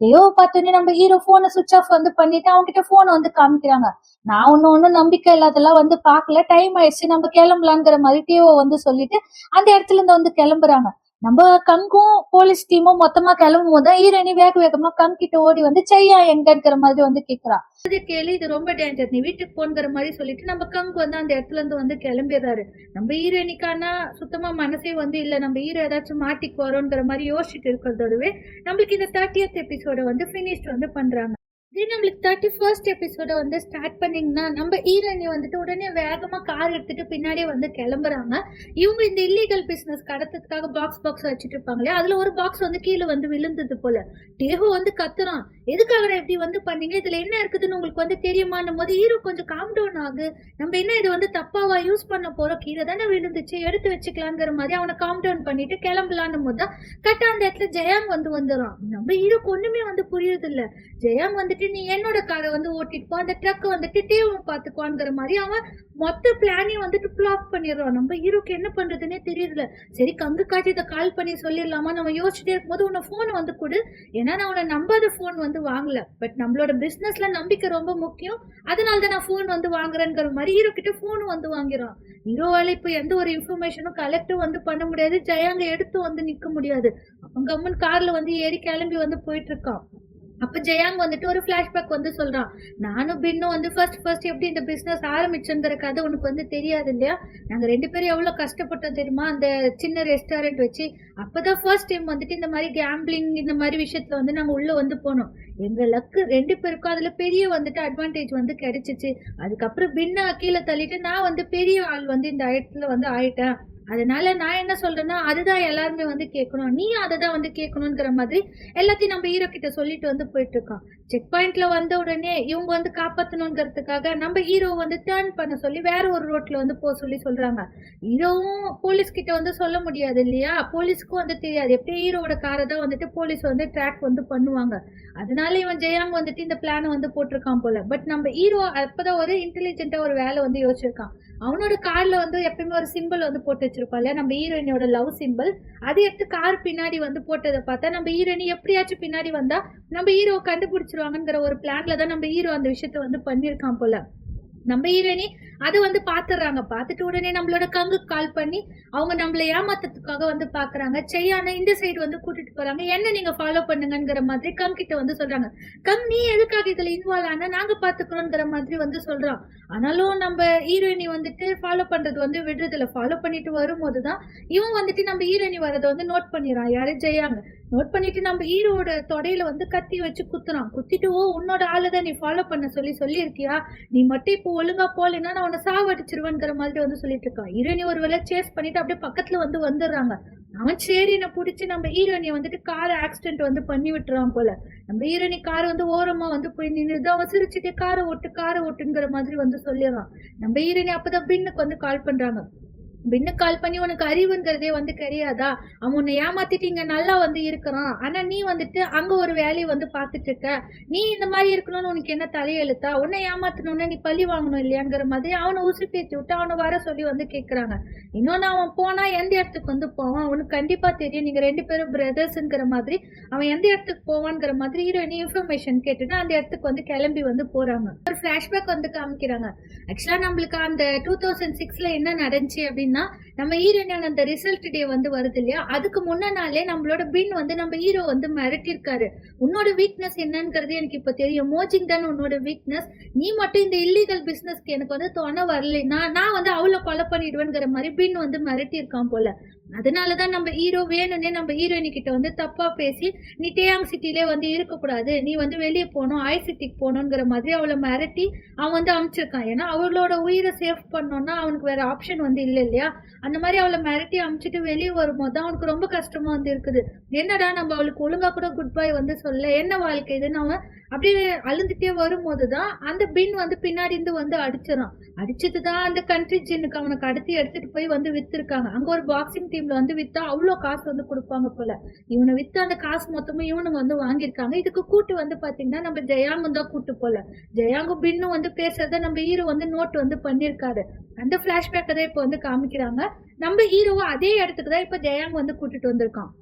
தேவ பார்த்தோன்னே நம்ம ஹீரோ போனை சுவிட்ச் ஆஃப் வந்து பண்ணிட்டு அவங்க கிட்ட போனை வந்து காமிக்கிறாங்க. நான் ஒன்னும் நம்பிக்கை இல்லாதெல்லாம் வந்து பாக்கல, டைம் ஆயிடுச்சு நம்ம கிளம்பலாங்கிற மாதிரி தேவோ வந்து சொல்லிட்டு அந்த இடத்துல இருந்து வந்து கிளம்புறாங்க. நம்ம கங்கும் போலீஸ் டீமும் மொத்தமா கிளம்பும் போது ஹீரோயினி வேக வேகமா கங் கிட்ட ஓடி வந்து செய்யா எங்கிற மாதிரி வந்து கேக்குறா. கேளு, இது ரொம்ப டேஞ்சர், நீ வீட்டுக்கு போங்கிற மாதிரி சொல்லிட்டு நம்ம கங் வந்து அந்த இடத்துல இருந்து வந்து கிளம்பிடுறாரு. நம்ம ஹீரோயினிக்கான சுத்தமா மனசே வந்து இல்ல, நம்ம ஹீரோ ஏதாச்சும் மாட்டிக்கு வரோங்கிற மாதிரி யோசிச்சுட்டு இருக்கிறதோடவே நம்மளுக்கு இந்த 30th எபிசோட வந்து பினிஷ் வந்து பண்றாங்க. இதே நம்மளுக்கு 31st எபிசோட வந்து ஸ்டார்ட் பண்ணீங்கன்னா நம்ம ஹீரோயினி வந்துட்டு உடனே வேகமா கார் எடுத்துட்டு பின்னாடியே வந்து கிளம்புறாங்க. இவங்க இந்த இல்லீகல் பிசினஸ் கடத்துறதுக்காக பாக்ஸ் வச்சுட்டு இருப்பாங்களே, அதுல ஒரு பாக்ஸ் வந்து கீழே வந்து விழுந்தது போல. டேஹோ வந்து கத்துறான், எதுக்காக இப்படி வந்து பண்ணீங்க, இதுல என்ன இருக்குதுன்னு உங்களுக்கு வந்து தெரியுமான்னும் போது ஹீரோ கொஞ்சம் காம் டவுன் ஆகு, நம்ம என்ன இது வந்து தப்பாவா யூஸ் பண்ண போறோம், கீழே தானே விழுந்துச்சு எடுத்து வச்சுக்கலாங்கிற மாதிரி அவனை காம் டவுன் பண்ணிட்டு கிளம்பலான்னும் போது தான் கரெக்டா அந்த இடத்துல ஜெயாங் வந்து வந்துடும். நம்ம ஹீரோக்கு ஒண்ணுமே வந்து புரியுது இல்ல. ஜெயாங் வந்துட்டு வந்துட்டு நீ என்னோட காரை வந்து ஓட்டிட்டு போ, அந்த ட்ரக் வந்துட்டு டேவும் பாத்துக்குவான்ங்கிற மாதிரி அவன் மொத்த பிளானையும் வந்துட்டு பிளாக் பண்ணிடுறான். நம்ம ஹீரோக்கு என்ன பண்றதுன்னே தெரியல. சரி கங்கு காட்சி இதை கால் பண்ணி சொல்லிடலாமா நம்ம யோசிச்சுட்டே இருக்கும்போது உன்னை போன் வந்து கொடு, ஏன்னா நான் உன்னை நம்பாத போன் வந்து வாங்கல, பட் நம்மளோட பிசினஸ்ல நம்பிக்கை ரொம்ப முக்கியம், அதனாலதான் நான் போன் வந்து வாங்குறேங்கிற மாதிரி ஹீரோ கிட்ட போன் வந்து வாங்கிறான். ஹீரோவால இப்ப எந்த ஒரு இன்ஃபர்மேஷனும் கலெக்டும் வந்து பண்ண முடியாது, ஜெயாங்க எடுத்து வந்து நிக்க முடியாது. அவங்க அம்மன் கார்ல வந்து ஏறி கிளம்பி வந்து போயிட்டு இருக்கான். அப்ப ஜெயாங் வந்துட்டு ஒரு பிளாஷ்பேக் வந்து சொல்றான். நானும் பின்னும் வந்து ஃபர்ஸ்ட் எப்படி இந்த பிசினஸ் ஆரம்பிச்சுங்கிற கதை உனக்கு வந்து தெரியாது இல்லையா, நாங்க 2 பேரும் எவ்வளவு கஷ்டப்பட்டோம் தெரியுமா அந்த சின்ன ரெஸ்டாரண்ட் வச்சு. அப்பதான் ஃபர்ஸ்ட் டைம் வந்துட்டு இந்த மாதிரி கேம்பிளிங் இந்த மாதிரி விஷயத்துல வந்து நாங்க உள்ள வந்து போனோம். எங்க லக்கு 2 பேருக்கும் அதுல பெரிய வந்துட்டு அட்வான்டேஜ் வந்து கிடைச்சிச்சு. அதுக்கப்புறம் பின்ன கீழே தள்ளிட்டு நான் வந்து பெரிய ஆள் வந்து இந்த இடத்துல வந்து ஆயிட்டேன். அதனால நான் என்ன சொல்றேன்னா அதுதான் எல்லாருமே வந்து கேட்கணும், நீ அதை தான் வந்து கேட்கணுங்கிற மாதிரி எல்லாத்தையும் நம்ம ஹீரோ கிட்ட சொல்லிட்டு வந்து போயிட்டு இருக்கான். செக் பாயிண்ட்ல வந்த உடனே இவங்க வந்து காப்பாத்தணுங்கிறதுக்காக நம்ம ஹீரோ வந்து டர்ன் பண்ண சொல்லி வேற ஒரு ரோட்ல வந்து போக சொல்லி சொல்றாங்க. ஹீரோவும் போலீஸ் கிட்ட வந்து சொல்ல முடியாது இல்லையா, போலீஸ்க்கும் வந்து தெரியாது, எப்படி ஹீரோட காரை தான் வந்துட்டு போலீஸ் வந்து ட்ராக் வந்து பண்ணுவாங்க. அதனால இவன் ஜெயாங் வந்துட்டு இந்த பிளான வந்து போட்டிருக்கான் போல. பட் நம்ம ஹீரோ அப்பதான் ஒரு இன்டெலிஜென்ட்டா ஒரு வேலை வந்து யோசிச்சிருக்கான். அவனோட கார்ல வந்து எப்பயுமே ஒரு சிம்பிள் வந்து போட்டு வச்சிருப்பாள் நம்ம ஹீரோயினோட லவ் சிம்பிள், அதை எடுத்து கார் பின்னாடி வந்து போட்டதை பார்த்தா நம்ம ஹீரோயினி எப்படியாச்சும் பின்னாடி வந்தா நம்ம ஹீரோ கண்டுபிடிச்சிருவாங்கிற ஒரு பிளான்ல தான் நம்ம ஹீரோ அந்த விஷயத்த வந்து பண்ணிருக்கான் போல. நம்ம ஹீரோயினி அதை வந்து பாத்துறாங்க. பாத்துட்டு உடனே நம்மளோட கங்கு கால் பண்ணி அவங்க நம்மள ஏமாத்துறதுக்காக வந்து பாக்குறாங்க. செய்யான இந்த சைடு வந்து கூட்டிட்டு போறாங்க. என்ன நீங்க ஃபாலோ பண்ணுங்கிற மாதிரி கங் கிட்ட வந்து சொல்றாங்க. கங் நீ எதுக்காக இதுல இன்வால்வ் ஆனா நாங்க பாத்துக்கிறோங்கிற மாதிரி வந்து சொல்றான். ஆனாலும் நம்ம ஹீரோயினி வந்துட்டு ஃபாலோ பண்றது வந்து விடுறதுல, ஃபாலோ பண்ணிட்டு வரும்போதுதான் இவன் வந்துட்டு நம்ம ஹீரோயினி வரதை வந்து நோட் பண்ணிடுறான். யாரு ஜெயாங்க நோட் பண்ணிட்டு நம்ம ஹீரோட தொடையில வந்து கத்தி வச்சு குத்துறான். குத்திட்டு ஓ உன்னோட ஆளுதான் நீ ஃபாலோ பண்ண சொல்லி இருக்கியா, நீ மட்டும் இப்போ ஒழுங்கா போலன்னா நான் உன்னை சாவடிச்சிருவேங்கிற மாதிரி வந்து சொல்லிட்டு இருக்கான். ஹீரோயினி ஒரு வேலை சேஸ் பண்ணிட்டு அப்படியே பக்கத்துல வந்து வந்துடுறாங்க. அவன் சரின்னு பிடிச்சி நம்ம ஹீரோயினியை வந்துட்டு கார் ஆக்சிடென்ட் வந்து பண்ணி விட்டுறான் போல. நம்ம ஹீரோயினி கார் வந்து ஓரமா வந்து போய் நின்றுது. அவன் சிரிச்சுட்டு காரை ஓட்டுங்கிற மாதிரி வந்து சொல்லிடுறான். நம்ம ஹீரோயினி அப்பதான் பின்னுக்கு வந்து கால் பண்றாங்க. பின்னு கால் பண்ணி உனக்கு அறிவுங்கிறதே வந்து கிடையாதா, அவன் உன்னை ஏமாத்திட்டு இங்க நல்லா வந்து இருக்கிறான், ஆனா நீ வந்துட்டு அங்க ஒரு வேலையை வந்து பாத்துட்டு இருக்க, நீ இந்த மாதிரி இருக்கணும்னு உனக்கு என்ன தலையெழுத்தா, உன்னை ஏமாத்தணும்னா நீ பழி வாங்கணும் இல்லையாங்கிற மாதிரி அவனை உசு பேச்சு விட்டு அவனை வர சொல்லி வந்து கேக்குறாங்க. இன்னொன்னு அவன் போனா எந்த இடத்துக்கு வந்து போவான் அவனுக்கு கண்டிப்பா தெரியும், நீங்க 2 பேரும் பிரதர்ஸ்ங்கிற மாதிரி அவன் எந்த இடத்துக்கு போவான்ங்கிற மாதிரி ஹீரோயினி இன்ஃபர்மேஷன் கேட்டுட்டு அந்த இடத்துக்கு வந்து கிளம்பி வந்து போறாங்க. ஒரு பிளாஷ்பேக் வந்து காமிக்கிறாங்க. ஆக்சுவலா நம்மளுக்கு அந்த 2006ல என்ன நடந்துச்சு அப்படின்னு நம்ம ஹீரோயினான அந்த ரிசல்ட் டே வந்து வருது இல்லையா, அதுக்கு முன்ன நாளே நம்மளோட பின் வந்து நம்ம ஹீரோ வந்து மிரட்டிருக்காரு. உன்னோட வீக்னஸ் என்னங்கிறது எனக்கு இப்ப தெரியும், மோஜிங் தான் உன்னோட வீக்னஸ், நீ மட்டும் இந்த இல்லீகல் பிசினஸ்க்கு எனக்கு வந்து துணை வரலைன்னா நான் வந்து அவளை கொலை பண்ணிடுவேங்கிற மாதிரி பின் வந்து மிரட்டியிருக்கான் போல. அதனாலதான் நம்ம ஹீரோ வேணும்னே நம்ம ஹீரோயினி கிட்ட வந்து தப்பா பேசி நீ டேயாங் சிட்டிலே வந்து இருக்கக்கூடாது, நீ வந்து வெளியே போகணும், ஐ சிட்டிக்கு போகணுங்கிற மாதிரி அவளை மிரட்டி அவன் வந்து அனுப்பிச்சிருக்கான். ஏன்னா அவளோட உயிரை சேவ் பண்ணோம்னா அவனுக்கு வேற ஆப்ஷன் வந்து இல்லை இல்லையா, அந்த மாதிரி அவளை மிரட்டி அனுப்பிச்சிட்டு வெளியே வரும்போது தான் அவனுக்கு ரொம்ப கஷ்டமா வந்து இருக்குது. என்னடா நம்ம அவளுக்கு ஒழுங்கா கூட குட் பை வந்து சொல்ல, என்ன வாழ்க்கை இதுன்னு அவன் அப்படியே அழுந்துட்டே வரும்போதுதான் அந்த பின் வந்து பின்னாடி இருந்து வந்து அடிச்சிடான். அடிச்சதுதான் அந்த கண்ட்ரி ஜின்னுக்கு அவனுக்கு அடுத்து எடுத்துட்டு போய் வந்து வித்துருக்காங்க. அங்க ஒரு பாக்ஸிங் டீம்ல வந்து வித்தா அவ்வளவு காசு வந்து கொடுப்பாங்க போல. இவனை வித்து அந்த காசு மொத்தமும் இவனுங்க வந்து வாங்கியிருக்காங்க. இதுக்கு கூட்டு வந்து பாத்தீங்கன்னா நம்ம ஜெயாங்கும் தான் கூட்டு போல. ஜெயாங்கும் பின்னும் வந்து பேசுறத நம்ம ஹீரோ வந்து நோட் வந்து பண்ணிருக்காரு. அந்த பிளாஷ்பேக் தான் இப்ப வந்து காமிக்கிறாங்க. நம்ம ஹீரோவை அதே இடத்துக்கு தான் இப்ப ஜெயாங் வந்து கூட்டிட்டு வந்திருக்கான்.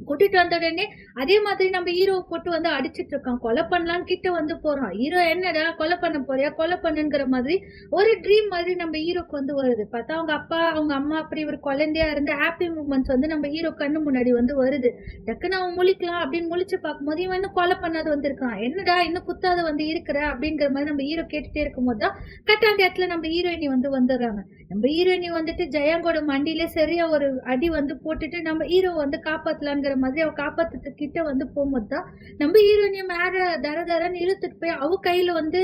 கூட்டிட்டு வந்த உடனே அதே மாதிரி நம்ம ஹீரோவை போட்டு வந்து அடிச்சிட்டு இருக்கான். கொலை பண்ணலான்னு கிட்ட வந்து போறான். ஹீரோ என்னடா கொலை பண்ண போறியா, கொலை பண்ணுங்கிற மாதிரி ஒரு ட்ரீம் மாதிரி நம்ம ஹீரோக்கு வந்து வருது. பார்த்தா அவங்க அப்பா அவங்க அம்மா அப்படி ஒரு குழந்தையா இருந்து ஹாப்பி மூமெண்ட்ஸ் வந்து நம்ம ஹீரோ கண்ணு முன்னாடி வந்து வருது. டக்குன்னு அவன் முழிக்கலாம் அப்படின்னு முழிச்சு பார்க்கும்போது இவன் இன்னும் கொலை பண்ணாது வந்திருக்கான். என்னடா இன்னும் குத்தாத வந்து இருக்கிற அப்படிங்கிற மாதிரி நம்ம ஹீரோ கேட்டுட்டே இருக்கும் போதுதான் கரெக்டா அந்த இடத்துல நம்ம ஹீரோயினி வந்து வந்துடுறாங்க. நம்ம ஹீரோயினி வந்துட்டு ஜெயாங்கோட மண்டியிலே சரியா ஒரு அடி வந்து போட்டுட்டு நம்ம ஹீரோ வந்து காப்பாத்தலாங்கிற மாதிரி அவ காப்பாத்துட்டு கிட்ட வந்து போகும்போதுதான் நம்ம ஹீரோயினிய மேல தர தரன்னு இழுத்துட்டு போய் அவ கையில வந்து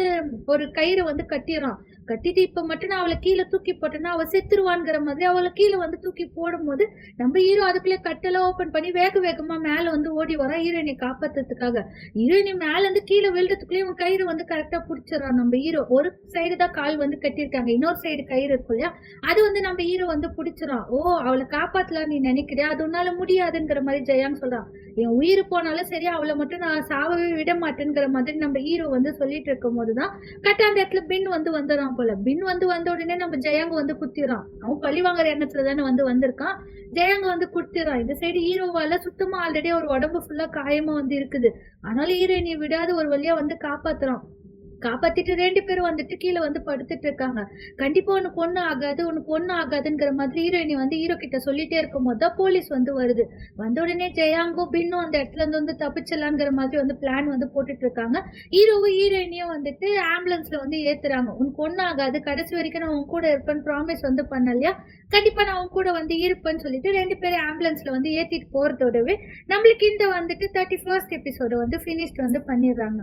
ஒரு கயிறை வந்து கட்டிடுறான். கட்டிட்டு இப்ப மட்டும் நான் அவளை கீழே தூக்கி போட்டேன்னா அவ செத்துருவான்ங்கிற மாதிரி அவளை கீழே வந்து தூக்கி போடும்போது நம்ம ஹீரோ அதுக்குள்ளே கட்டெல்லாம் ஓபன் பண்ணி வேக வேகமா மேல வந்து ஓடி வரான் ஹீரோயினை காப்பாத்துறதுக்காக. ஹீரோயினி மேல இருந்து கீழே விழுறதுக்குள்ளே இவன் கயிறு வந்து கரெக்டா புடிச்சிடறான். நம்ம ஹீரோ ஒரு சைடு தான் கால் வந்து கட்டியிருக்காங்க, இன்னொரு சைடு கயிறு இருக்கும் இல்லையா, அது வந்து நம்ம ஹீரோ வந்து புடிச்சிடறான். ஓ, அவளை காப்பாத்தலாம் நீ நினைக்கிறியா, அது உன்னால முடியாதுங்கிற மாதிரி ஜெயான்னு சொல்றான். என் உயிர் போனாலும் சரி அவளை மட்டும் நான் சாவவே விட மாட்டேங்கிற மாதிரி நம்ம ஹீரோ வந்து சொல்லிட்டு இருக்கும் போதுதான் கரெக்டா அந்த இடத்துல பின் வந்து வந்துடுறான் போல. பின் வந்து வந்த உடனே நம்ம ஜெயாங்க வந்து குத்திடுறான். அவன் பழி வாங்குற எண்ணத்துல தானே வந்து வந்திருக்கான். ஜெயாங்க வந்து குடுத்துறான். இந்த சைடு ஹீரோவால சுத்தமா ஆல்ரெடி ஒரு உடம்பு ஃபுல்லா காயமா வந்து இருக்குது. ஆனாலும் ஹீரோயினி விடாத ஒரு வழியா வந்து காப்பாத்துறான். காப்பாத்திட்டு 2 பேரும் வந்துட்டு கீழே வந்து படுத்துட்டு இருக்காங்க. கண்டிப்பா உனக்கு ஒண்ணு ஆகாது, உனக்கு ஒண்ணு ஆகாதுங்கிற மாதிரி ஹீரோயினி வந்து ஹீரோ கிட்ட சொல்லிட்டே இருக்கும் போதுதான் போலீஸ் வந்து வருது. வந்த உடனே ஜெயாங்கும் பின்னும் அந்த இடத்துல இருந்து வந்து தப்பிச்சிடலாங்கிற மாதிரி வந்து பிளான் வந்து போட்டுட்டு இருக்காங்க. ஹீரோவும் ஹீரோயினியும் வந்துட்டு ஆம்புலன்ஸ்ல வந்து ஏத்துறாங்க. உனக்கு ஒண்ணு ஆகாது, கடைசி வரைக்கும் நான் உன் கூட இருப்பேன்னு ப்ராமிஸ் வந்து பண்ணலையா, கண்டிப்பா நான் உன் கூட வந்து இருப்பேன்னு சொல்லிட்டு 2 பேரும் ஆம்புலன்ஸ்ல வந்து ஏத்திட்டு போறதோடவே நம்மளுக்கு இந்த வந்துட்டு 31st எபிசோட வந்து பினிஷ்ட் வந்து பண்ணிடுறாங்க.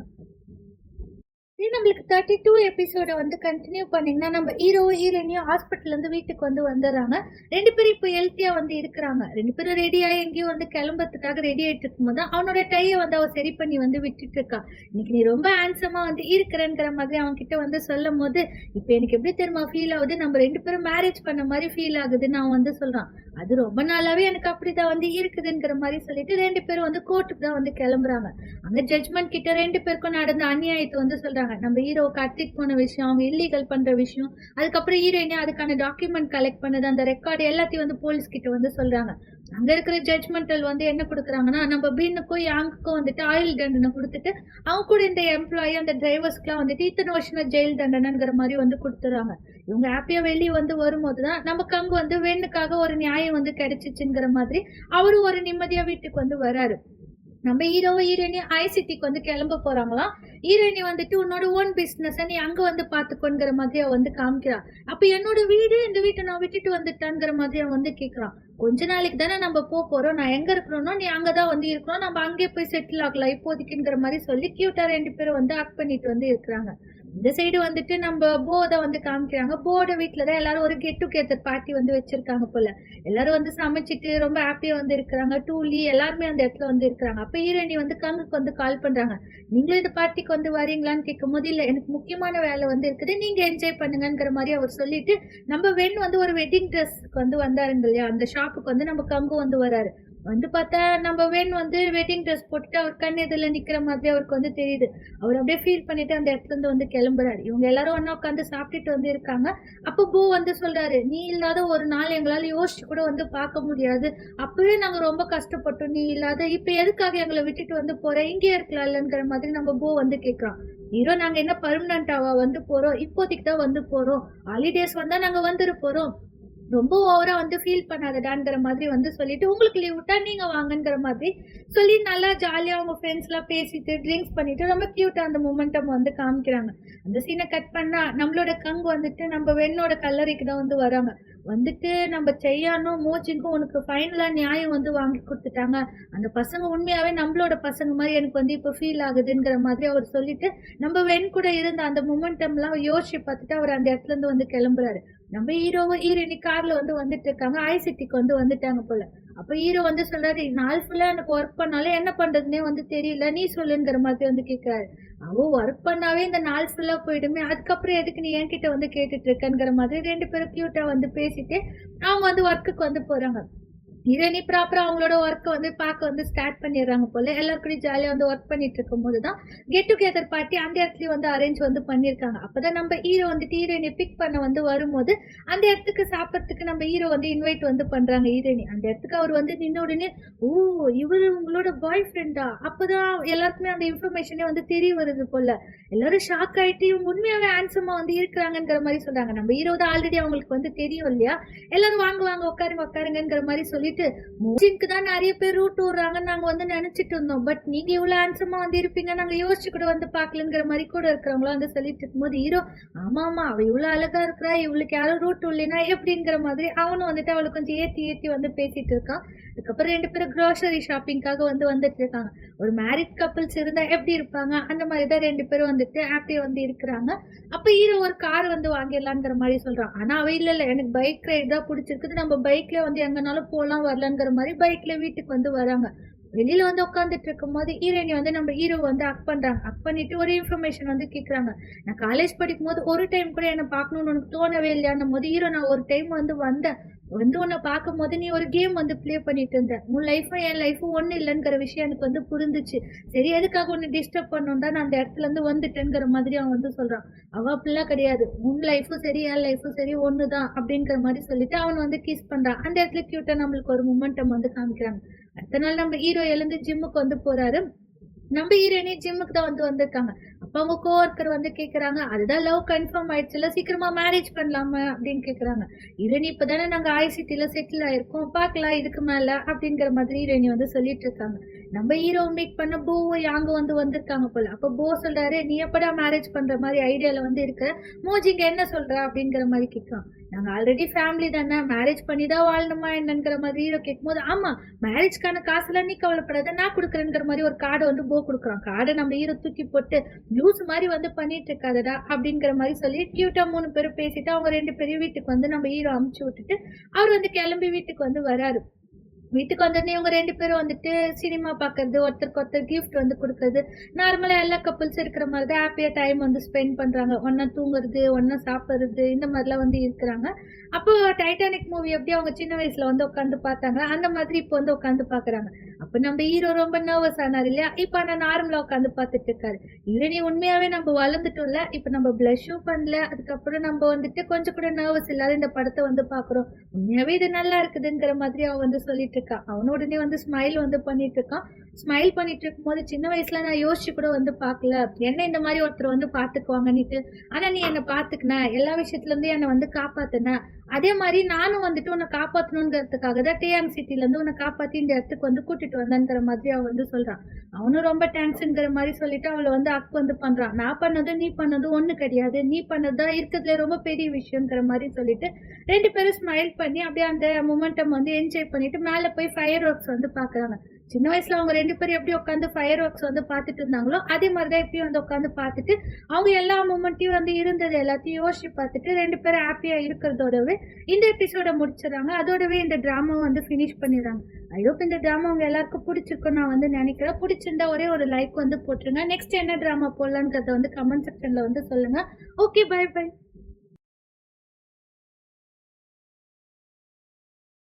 நம்மளுக்கு 32 எபிசோட வந்து கண்டினியூ பண்ணீங்கன்னா நம்ம ஹீரோ ஹீரோயினியும் ஹாஸ்பிட்டல்ல இருந்து வீட்டுக்கு வந்து வந்துடுறாங்க. 2 பேரும் இப்போ ஹெல்த்தியா வந்து இருக்கிறாங்க. 2 பேரும் ரெடியாகி எங்கேயும் வந்து கிளம்புறதுக்காக ரெடி ஆயிட்டு இருக்கும் போது அவனோட டையை வந்து அவ சரி பண்ணி வந்து விட்டுட்டு இருக்கா. இன்னைக்கு நீ ரொம்ப ஹேண்ட்ஸமா வந்து இருக்கிறேங்கிற மாதிரி அவன் கிட்ட வந்து சொல்லும் போது இப்போ எனக்கு எப்படி தெரியுமா ஃபீல் ஆகுது, நம்ம 2 பேரும் மேரேஜ் பண்ண மாதிரி ஃபீல் ஆகுதுன்னு அவன் வந்து சொல்றான். அது ரொம்ப நாளாவே எனக்கு அப்படிதான் வந்து இருக்குதுங்கிற மாதிரி சொல்லிட்டு 2 பேரும் வந்து கோர்ட்டுக்கு தான் வந்து கிளம்புறாங்க. அங்க ஜட்ஜ்மெண்ட் கிட்ட 2 பேருக்கும் நடந்த அநியாயத்தை வந்து சொல்றாங்க. நம்ம ஹீரோ கடத்திட்டு போன விஷயம், அவங்க இல்லீகல் பண்ற விஷயம், அதுக்கப்புறம் ஹீரோயினே அதுக்கான டாக்குமெண்ட் கலெக்ட் பண்ணது, அந்த ரெக்கார்டு எல்லாத்தையும் வந்து போலீஸ் கிட்ட வந்து சொல்றாங்க. அங்க இருக்கிற ஜட்ஜ்மெண்டல் வந்து என்ன கொடுக்குறாங்கன்னா, நம்ம பின்னுக்கும் யாங்குக்கும் வந்துட்டு ஆயுள் தண்டனை கொடுத்துட்டு அவங்க கூட இந்த எம்ப்ளாயி அந்த டிரைவர்ஸ்க்குலாம் வந்துட்டு இத்தனை வருஷம் ஜெயில் தண்டனைங்கிற மாதிரி வந்து கொடுத்துறாங்க. இவங்க ஹாப்பியா வெளியே வந்து வரும்போதுதான் நமக்கு அங்க வந்து வெண்ணுக்காக ஒரு நியாயம் வந்து கிடைச்சிச்சுங்கிற மாதிரி அவரும் ஒரு நிம்மதியா வீட்டுக்கு வந்து வராரு. நம்ம ஹீரோவை ஹீரோயினி ஐசிடிக்கு வந்து கிளம்ப போறாங்களாம். ஹீரோயினி வந்துட்டு உன்னோட ஓன் பிசினஸ் நீ அங்க வந்து பாத்துக்கோங்கிற மாதிரி அவ வந்து காமிக்கிறான். அப்ப என்னோட வீடு, இந்த வீட்டை நான் விட்டுட்டு வந்துட்டான்ங்கிற மாதிரி அவன் வந்து கேக்குறான். கொஞ்ச நாளைக்கு தானே நம்ம போறோம், நான் எங்க இருக்கிறோம்னா நீ அங்கதான் வந்து இருக்கணும், நம்ம அங்கே போய் செட்டில் ஆகலாம் இப்போதைக்குங்கிற மாதிரி சொல்லி கியூட்டா 2 பேரும் வந்து ஆக்ட் பண்ணிட்டு வந்து இருக்கிறாங்க. இந்த சைடு வந்துட்டு நம்ம போதை வந்து காமிக்கிறாங்க. போட வீட்டுலதான் எல்லாரும் ஒரு கெட் டுகெதர் பார்ட்டி வந்து வச்சிருக்காங்க போல. எல்லாரும் வந்து சமைச்சிட்டு ரொம்ப ஹாப்பியா வந்து இருக்கிறாங்க. டூலி எல்லாருமே அந்த இடத்துல வந்து இருக்கிறாங்க. அப்ப ஹீரோயினி வந்து கங்குக்கு வந்து கால் பண்றாங்க. நீங்களும் இந்த பார்ட்டிக்கு வந்து வரீங்களான்னு கேட்கும் போது இல்ல, எனக்கு முக்கியமான வேலை வந்து இருக்குது, நீங்க என்ஜாய் பண்ணுங்கிற மாதிரி அவர் சொல்லிட்டு நம்ம வெண் வந்து ஒரு வெட்டிங் ட்ரெஸ்க்கு வந்து வந்தாருங்க இல்லையா, அந்த ஷாப்புக்கு வந்து நம்ம கங்கு வந்து வராரு. வந்து பார்த்தா நம்ம வேன் வந்து வெட்டிங் ட்ரெஸ் போட்டுட்டு அவர் கண் எதிரில் நிக்கிற மாதிரி அவருக்கு வந்து தெரியுது. அவர் அப்படியே ஃபீல் பண்ணிட்டு அந்த இடத்துல இருந்து வந்து கிளம்புறாரு. இவங்க எல்லாரும் ஒன்னா உட்காந்து சாப்பிட்டுட்டு வந்து இருக்காங்க. அப்போ போ வந்து சொல்றாரு, நீ இல்லாத ஒரு நாள் எங்களால யோசிச்சு கூட வந்து பார்க்க முடியாது, அப்பவே நாங்க ரொம்ப கஷ்டப்பட்டோம், நீ இல்லாத இப்ப எதுக்காக எங்களை விட்டுட்டு வந்து போற, இங்கே இருக்கலாம்ங்கிற மாதிரி நம்ம போ வந்து கேட்கறோம். ஹீரோ, நாங்க என்ன பர்மனண்டாவா வந்து போறோம், இப்போதைக்கு தான் வந்து போறோம், ஹாலிடேஸ் வந்தா நாங்க வந்துட்டு போறோம், ரொம்ப ஓவரா வந்து ஃபீல் பண்ணாதடாங்கிற மாதிரி வந்து சொல்லிட்டு உங்களுக்கு லீவ் விட்டா நீங்க வாங்கங்கிற மாதிரி சொல்லி நல்லா ஜாலியா அவங்க ஃப்ரெண்ட்ஸ் எல்லாம் பேசிட்டு ட்ரிங்க்ஸ் பண்ணிட்டு ரொம்ப கியூட்டா அந்த மொமெண்டம் வந்து காமிக்கிறாங்க. அந்த சீனை கட் பண்ணா நம்மளோட கங்கு வந்துட்டு நம்ம வெண்ணோட கல்லறைக்கு தான் வந்து வராங்க. வந்துட்டு நம்ம செய்யானும் மோச்சிங்கும் உனக்கு ஃபைனலா நியாயம் வந்து வாங்கி கொடுத்துட்டாங்க, அந்த பசங்க உண்மையாவே நம்மளோட பசங்க மாதிரி எனக்கு வந்து இப்போ ஃபீல் ஆகுதுங்கிற மாதிரி அவர் சொல்லிட்டு நம்ம வெண் கூட இருந்த அந்த மொமெண்டம் எல்லாம் யோசிச்சு பார்த்துட்டு அவர் அந்த இடத்துல இருந்து வந்து கிளம்புறாரு. நம்ம ஹீரோவும் ஹீரோயினி கார்ல வந்து வந்துட்டு இருக்காங்க. ஐசிடிக்கு வந்து வந்துட்டாங்க போல. அப்ப ஹீரோ வந்து சொல்றாரு, நாள் ஃபுல்லா எனக்கு ஒர்க் பண்ணாலும் என்ன பண்றதுன்னே வந்து தெரியல, நீ சொல்லுங்கிற மாதிரி வந்து கேட்கிறாரு. அவ ஒர்க் பண்ணாவே இந்த நாள் ஃபுல்லா போயிடுமே, அதுக்கப்புறம் எதுக்கு நீ என்கிட்ட வந்து கேட்டுட்டு இருக்கங்கிற மாதிரி 2 பேரும் கியூட்டா வந்து பேசிட்டு அவங்க வந்து ஒர்க்குக்கு வந்து போறாங்க. ஹீரோயினி ப்ராப்பரா அவங்களோட ஒர்க்கை வந்து பார்க்க வந்து ஸ்டார்ட் பண்ணிடுறாங்க போல. எல்லாருக்கும் ஜாலியா வந்து ஒர்க் பண்ணிட்டு இருக்கும் போதுதான் கெட் டுகெதர் பார்ட்டி அந்த இடத்துலயும் வந்து அரேஞ்ச் வந்து பண்ணிருக்காங்க. அப்பதான் நம்ம ஹீரோ வந்துட்டு ஹீரோயினை பிக் பண்ண வந்து வரும்போது அந்த இடத்துக்கு சாப்பிட்றதுக்கு நம்ம ஹீரோ வந்து இன்வைட் வந்து பண்றாங்க ஹீரோயினி. அந்த இடத்துக்கு அவர் வந்து நின்ன உடனே, ஓ இவரு உங்களோட பாய் ஃப்ரெண்டா, அப்பதான் எல்லாருக்குமே அந்த இன்ஃபர்மேஷனே வந்து தெரிய வருது போல. எல்லாரும் ஷாக் ஆயிட்டு இவங்க உண்மையாவே ஹேண்ட்ஸமா வந்து இருக்கிறாங்கிற மாதிரி சொல்றாங்க. நம்ம ஹீரோ தான் ஆல்ரெடி அவங்களுக்கு வந்து தெரியும் இல்லையா, எல்லாரும் வாங்க வாங்க உட்காருங்க உட்காருங்கிற மாதிரி சொல்லி மோஜிங்க்கு தான் நிறைய பேர் ரூட் விடுறாங்க நாங்க வந்து நினைச்சிட்டு இருந்தோம், பட் நீங்க இவ்வளவு ஹேண்ட்ஸமா வந்து இருப்பீங்க நாங்க யோசிச்சு கூட வந்து பாக்கலங்கிற மாதிரி கூட இருக்கிறவங்களும் வந்து சொல்லிட்டு இருக்கும்போது ஹீரோ, ஆமா ஆமா அவ இவ்வளவு அழகா இருக்கிறா, இவளுக்கு யாரும் ரூட் இல்லைன்னா எப்படிங்கிற மாதிரி அவனும் வந்துட்டு அவளுக்கு கொஞ்சம் ஏத்தி ஏத்தி வந்து பேசிட்டு இருக்கான். அதுக்கப்புறம் 2 பேரும் க்ரோசரி ஷாப்பிங்காக வந்துட்டு இருக்காங்க. ஒரு மேரிட் கப்பிள்ஸ் இருந்தா எப்படி இருப்பாங்க, அந்த மாதிரி தான் 2 பேரும் வந்துட்டு ஹாப்பியா இருக்கிறாங்க. அப்ப ஹீரோ ஒரு கார் வாங்கிடலாங்கிற மாதிரி சொல்றான். ஆனா அவ இல்ல எனக்கு பைக் ரைட் தான் பிடிச்சிருக்குது. நம்ம பைக்ல எங்கனாலும் போலாம் வரலாங்கிற மாதிரி பைக்ல வீட்டுக்கு வராங்க. வெளியில உட்கார்ந்துட்டு இருக்கும்போது ஹீரோயினி நம்ம ஹீரோ அக் பண்றாங்க. அக் பண்ணிட்டு ஒரு இன்ஃபர்மேஷன் கேக்குறாங்க. நான் காலேஜ் படிக்கும்போது ஒரு டைம் கூட என்ன பார்க்கணும்னு உனக்கு தோணவே இல்லையான்னும் போது ஹீரோ நான் ஒரு டைம் வந்தேன். உன்னை பார்க்கும்போது நீ ஒரு கேம் ப்ளே பண்ணிட்டு இருந்த. உன் லைஃபும் என் லைஃபும் ஒண்ணு இல்லைங்கிற விஷயம் எனக்கு புரிஞ்சுச்சு. சரி எதுக்காக உன்னை டிஸ்டர்ப் பண்ணணும் தான் நான் அந்த இடத்துல வந்துட்டேங்கிற மாதிரி அவன் சொல்றான். அவ அப்படிலாம் கிடையாது. உன் லைஃபும் சரி என் லைஃபும் சரி ஒண்ணுதான் அப்படிங்கிற மாதிரி சொல்லிட்டு அவன் கிஸ் பண்றான். அந்த இடத்துல கியூட்டா நம்மளுக்கு ஒரு மொமெண்டம் காமிக்கிறாங்க. அடுத்த நாள் நம்ம ஹீரோ எழுந்து ஜிம்முக்கு போறாரு. நம்ம ஹீரோயினி ஜிம்முக்கு தான் வந்திருக்காங்க. அப்ப அவங்க கோவர்க்கர் கேக்குறாங்க, அதுதான் லவ் கன்ஃபார்ம் ஆயிடுச்சுல, சீக்கிரமா மேரேஜ் பண்ணலாமா அப்படின்னு கேக்குறாங்க. ஹீரோயினி இப்பதானே நாங்க ஐசிடில செட்டில் ஆயிருக்கோம், பாக்கலாம் இதுக்கு மேல அப்படிங்கிற மாதிரி ஹீரோயினி சொல்லிட்டு இருக்காங்க. நம்ம ஹீரோ மீட் பண்ண போவும் யாங்க வந்திருக்காங்க போல. அப்ப போ சொல்றாரு, நீ எப்படா மேரேஜ் பண்ற மாதிரி ஐடியால இருக்க, மோஜிங்க என்ன சொல்ற அப்படிங்கிற மாதிரி கேட்கலாம். நாங்க ஆல்ரெடி ஃபேமிலி தானே, மேரேஜ் பண்ணி தான் வாழணுமா என்னங்கிற மாதிரி ஹீரோ கேட்கும்போது, ஆமா மேரேஜ்க்கான காசுலாம் நீ கவலைப்படாத, நான் கொடுக்குறேங்கிற மாதிரி ஒரு கார்டை போ கொடுக்குறான். கார்டை நம்ம ஹீரோ தூக்கி போட்டு லூஸ் மாதிரி பண்ணிட்டு இருக்காதடா அப்படிங்கிற மாதிரி சொல்லி கியூட்டா 3 பேரும் பேசிட்டு அவங்க 2 பேரும் வீட்டுக்கு நம்ம ஹீரோ அமுச்சு விட்டுட்டு அவர் கிளம்பி வீட்டுக்கு வராரு. வீட்டுக்கு வந்தோடனே இவங்க 2 பேரும் சினிமா பாக்குறது, ஒருத்தருக்கு ஒருத்தர் கிஃப்ட் கொடுக்கறது, நார்மலா எல்லா கப்புள்ஸ் இருக்கிற மாதிரி தான் ஹாப்பியா டைம் ஸ்பெண்ட் பண்றாங்க. ஒன்னா தூங்குறது, ஒன்னா சாப்பிடுறது, இந்த மாதிரிலாம் இருக்கிறாங்க. அப்போ டைட்டானிக் மூவி எப்படி அவங்க சின்ன வயசுல உட்காந்து பார்த்தாங்க, அந்த மாதிரி இப்போ உட்காந்து பாக்குறாங்க. அப்ப நம்ம ஹீரோ ரொம்ப நர்வஸ் ஆனாரு இல்லையா, இப்ப ஆனா நார்மலா உட்காந்து பார்த்துட்டு இருக்காரு. ஹீரோனி உண்மையாவே நம்ம வளர்ந்துட்டோம்ல, இப்ப நம்ம பிளஷும் பண்ணல, அதுக்கப்புறம் நம்ம கொஞ்சம் கூட நர்வஸ் இல்லாத இந்த படத்தை பாக்குறோம். உண்மையாவே இது நல்லா இருக்குதுங்கிற மாதிரி அவன் சொல்லிட்டு இருக்கா. அவன உடனே ஸ்மைல் பண்ணிட்டு இருக்கான். ஸ்மைல் பண்ணிட்டு இருக்கும்போது, சின்ன வயசுல நான் யோசிச்சு கூட பாக்கல என்ன இந்த மாதிரி ஒருத்தர் பாத்துக்குவாங்கன்னுட்டு. ஆனா நீ என்ன பாத்துக்கின, எல்லா விஷயத்துல இருந்து என்ன காப்பாத்துன. அதே மாதிரி நானும் உன்னை காப்பாத்தணுங்கிறதுக்காக தான் டிஎம் சிட்டில இருந்து உன்னை காப்பாத்தி இந்த இடத்துக்கு கூட்டிட்டு வந்தேங்கிற மாதிரி அவன் சொல்றான். அவனும் ரொம்ப தேங்க்ஸ்ங்கிற மாதிரி சொல்லிட்டு அவளை அக் பண்றான். நான் பண்ணதும் நீ பண்ணதும் ஒண்ணு கிடையாது, நீ பண்ணதுதான் இருக்கிறதுல ரொம்ப பெரிய விஷயங்கிற மாதிரி சொல்லிட்டு 2 பேரும் ஸ்மைல் பண்ணி அப்படியே அந்த மொமெண்டம் என்ஜாய் பண்ணிட்டு மேல போய் ஃபயர் ஒர்க்ஸ் பாக்குறாங்க. சின்ன வயசுல அவங்க 2 பேரும் எப்படி உட்காந்து ஃபயர் ஒர்க்ஸ் பார்த்துட்டு இருந்தாங்களோ அதே மாதிரிதான் எப்பயும் உட்காந்து பார்த்துட்டு அவங்க எல்லா மூமெண்ட்டையும் இருந்தது எல்லாத்தையும் யோசிச்சு பார்த்துட்டு 2 பேரும் ஹாப்பியா இருக்கிறதோடவே இந்த எபிசோட முடிச்சிடறாங்க. அதோடவே இந்த டிராமா ஃபினிஷ் பண்ணிடுறாங்க. ஐ ஹோப் இந்த டிராமா அவங்க எல்லாருக்கும் பிடிச்சிருக்கும் நான் நினைக்கிறேன். பிடிச்சிருந்தா ஒரே ஒரு லைக் போட்டுருங்க. நெக்ஸ்ட் என்ன டிராமா போடலான்றத கமெண்ட் செக்ஷன்ல சொல்லுங்க. Okay, bye by.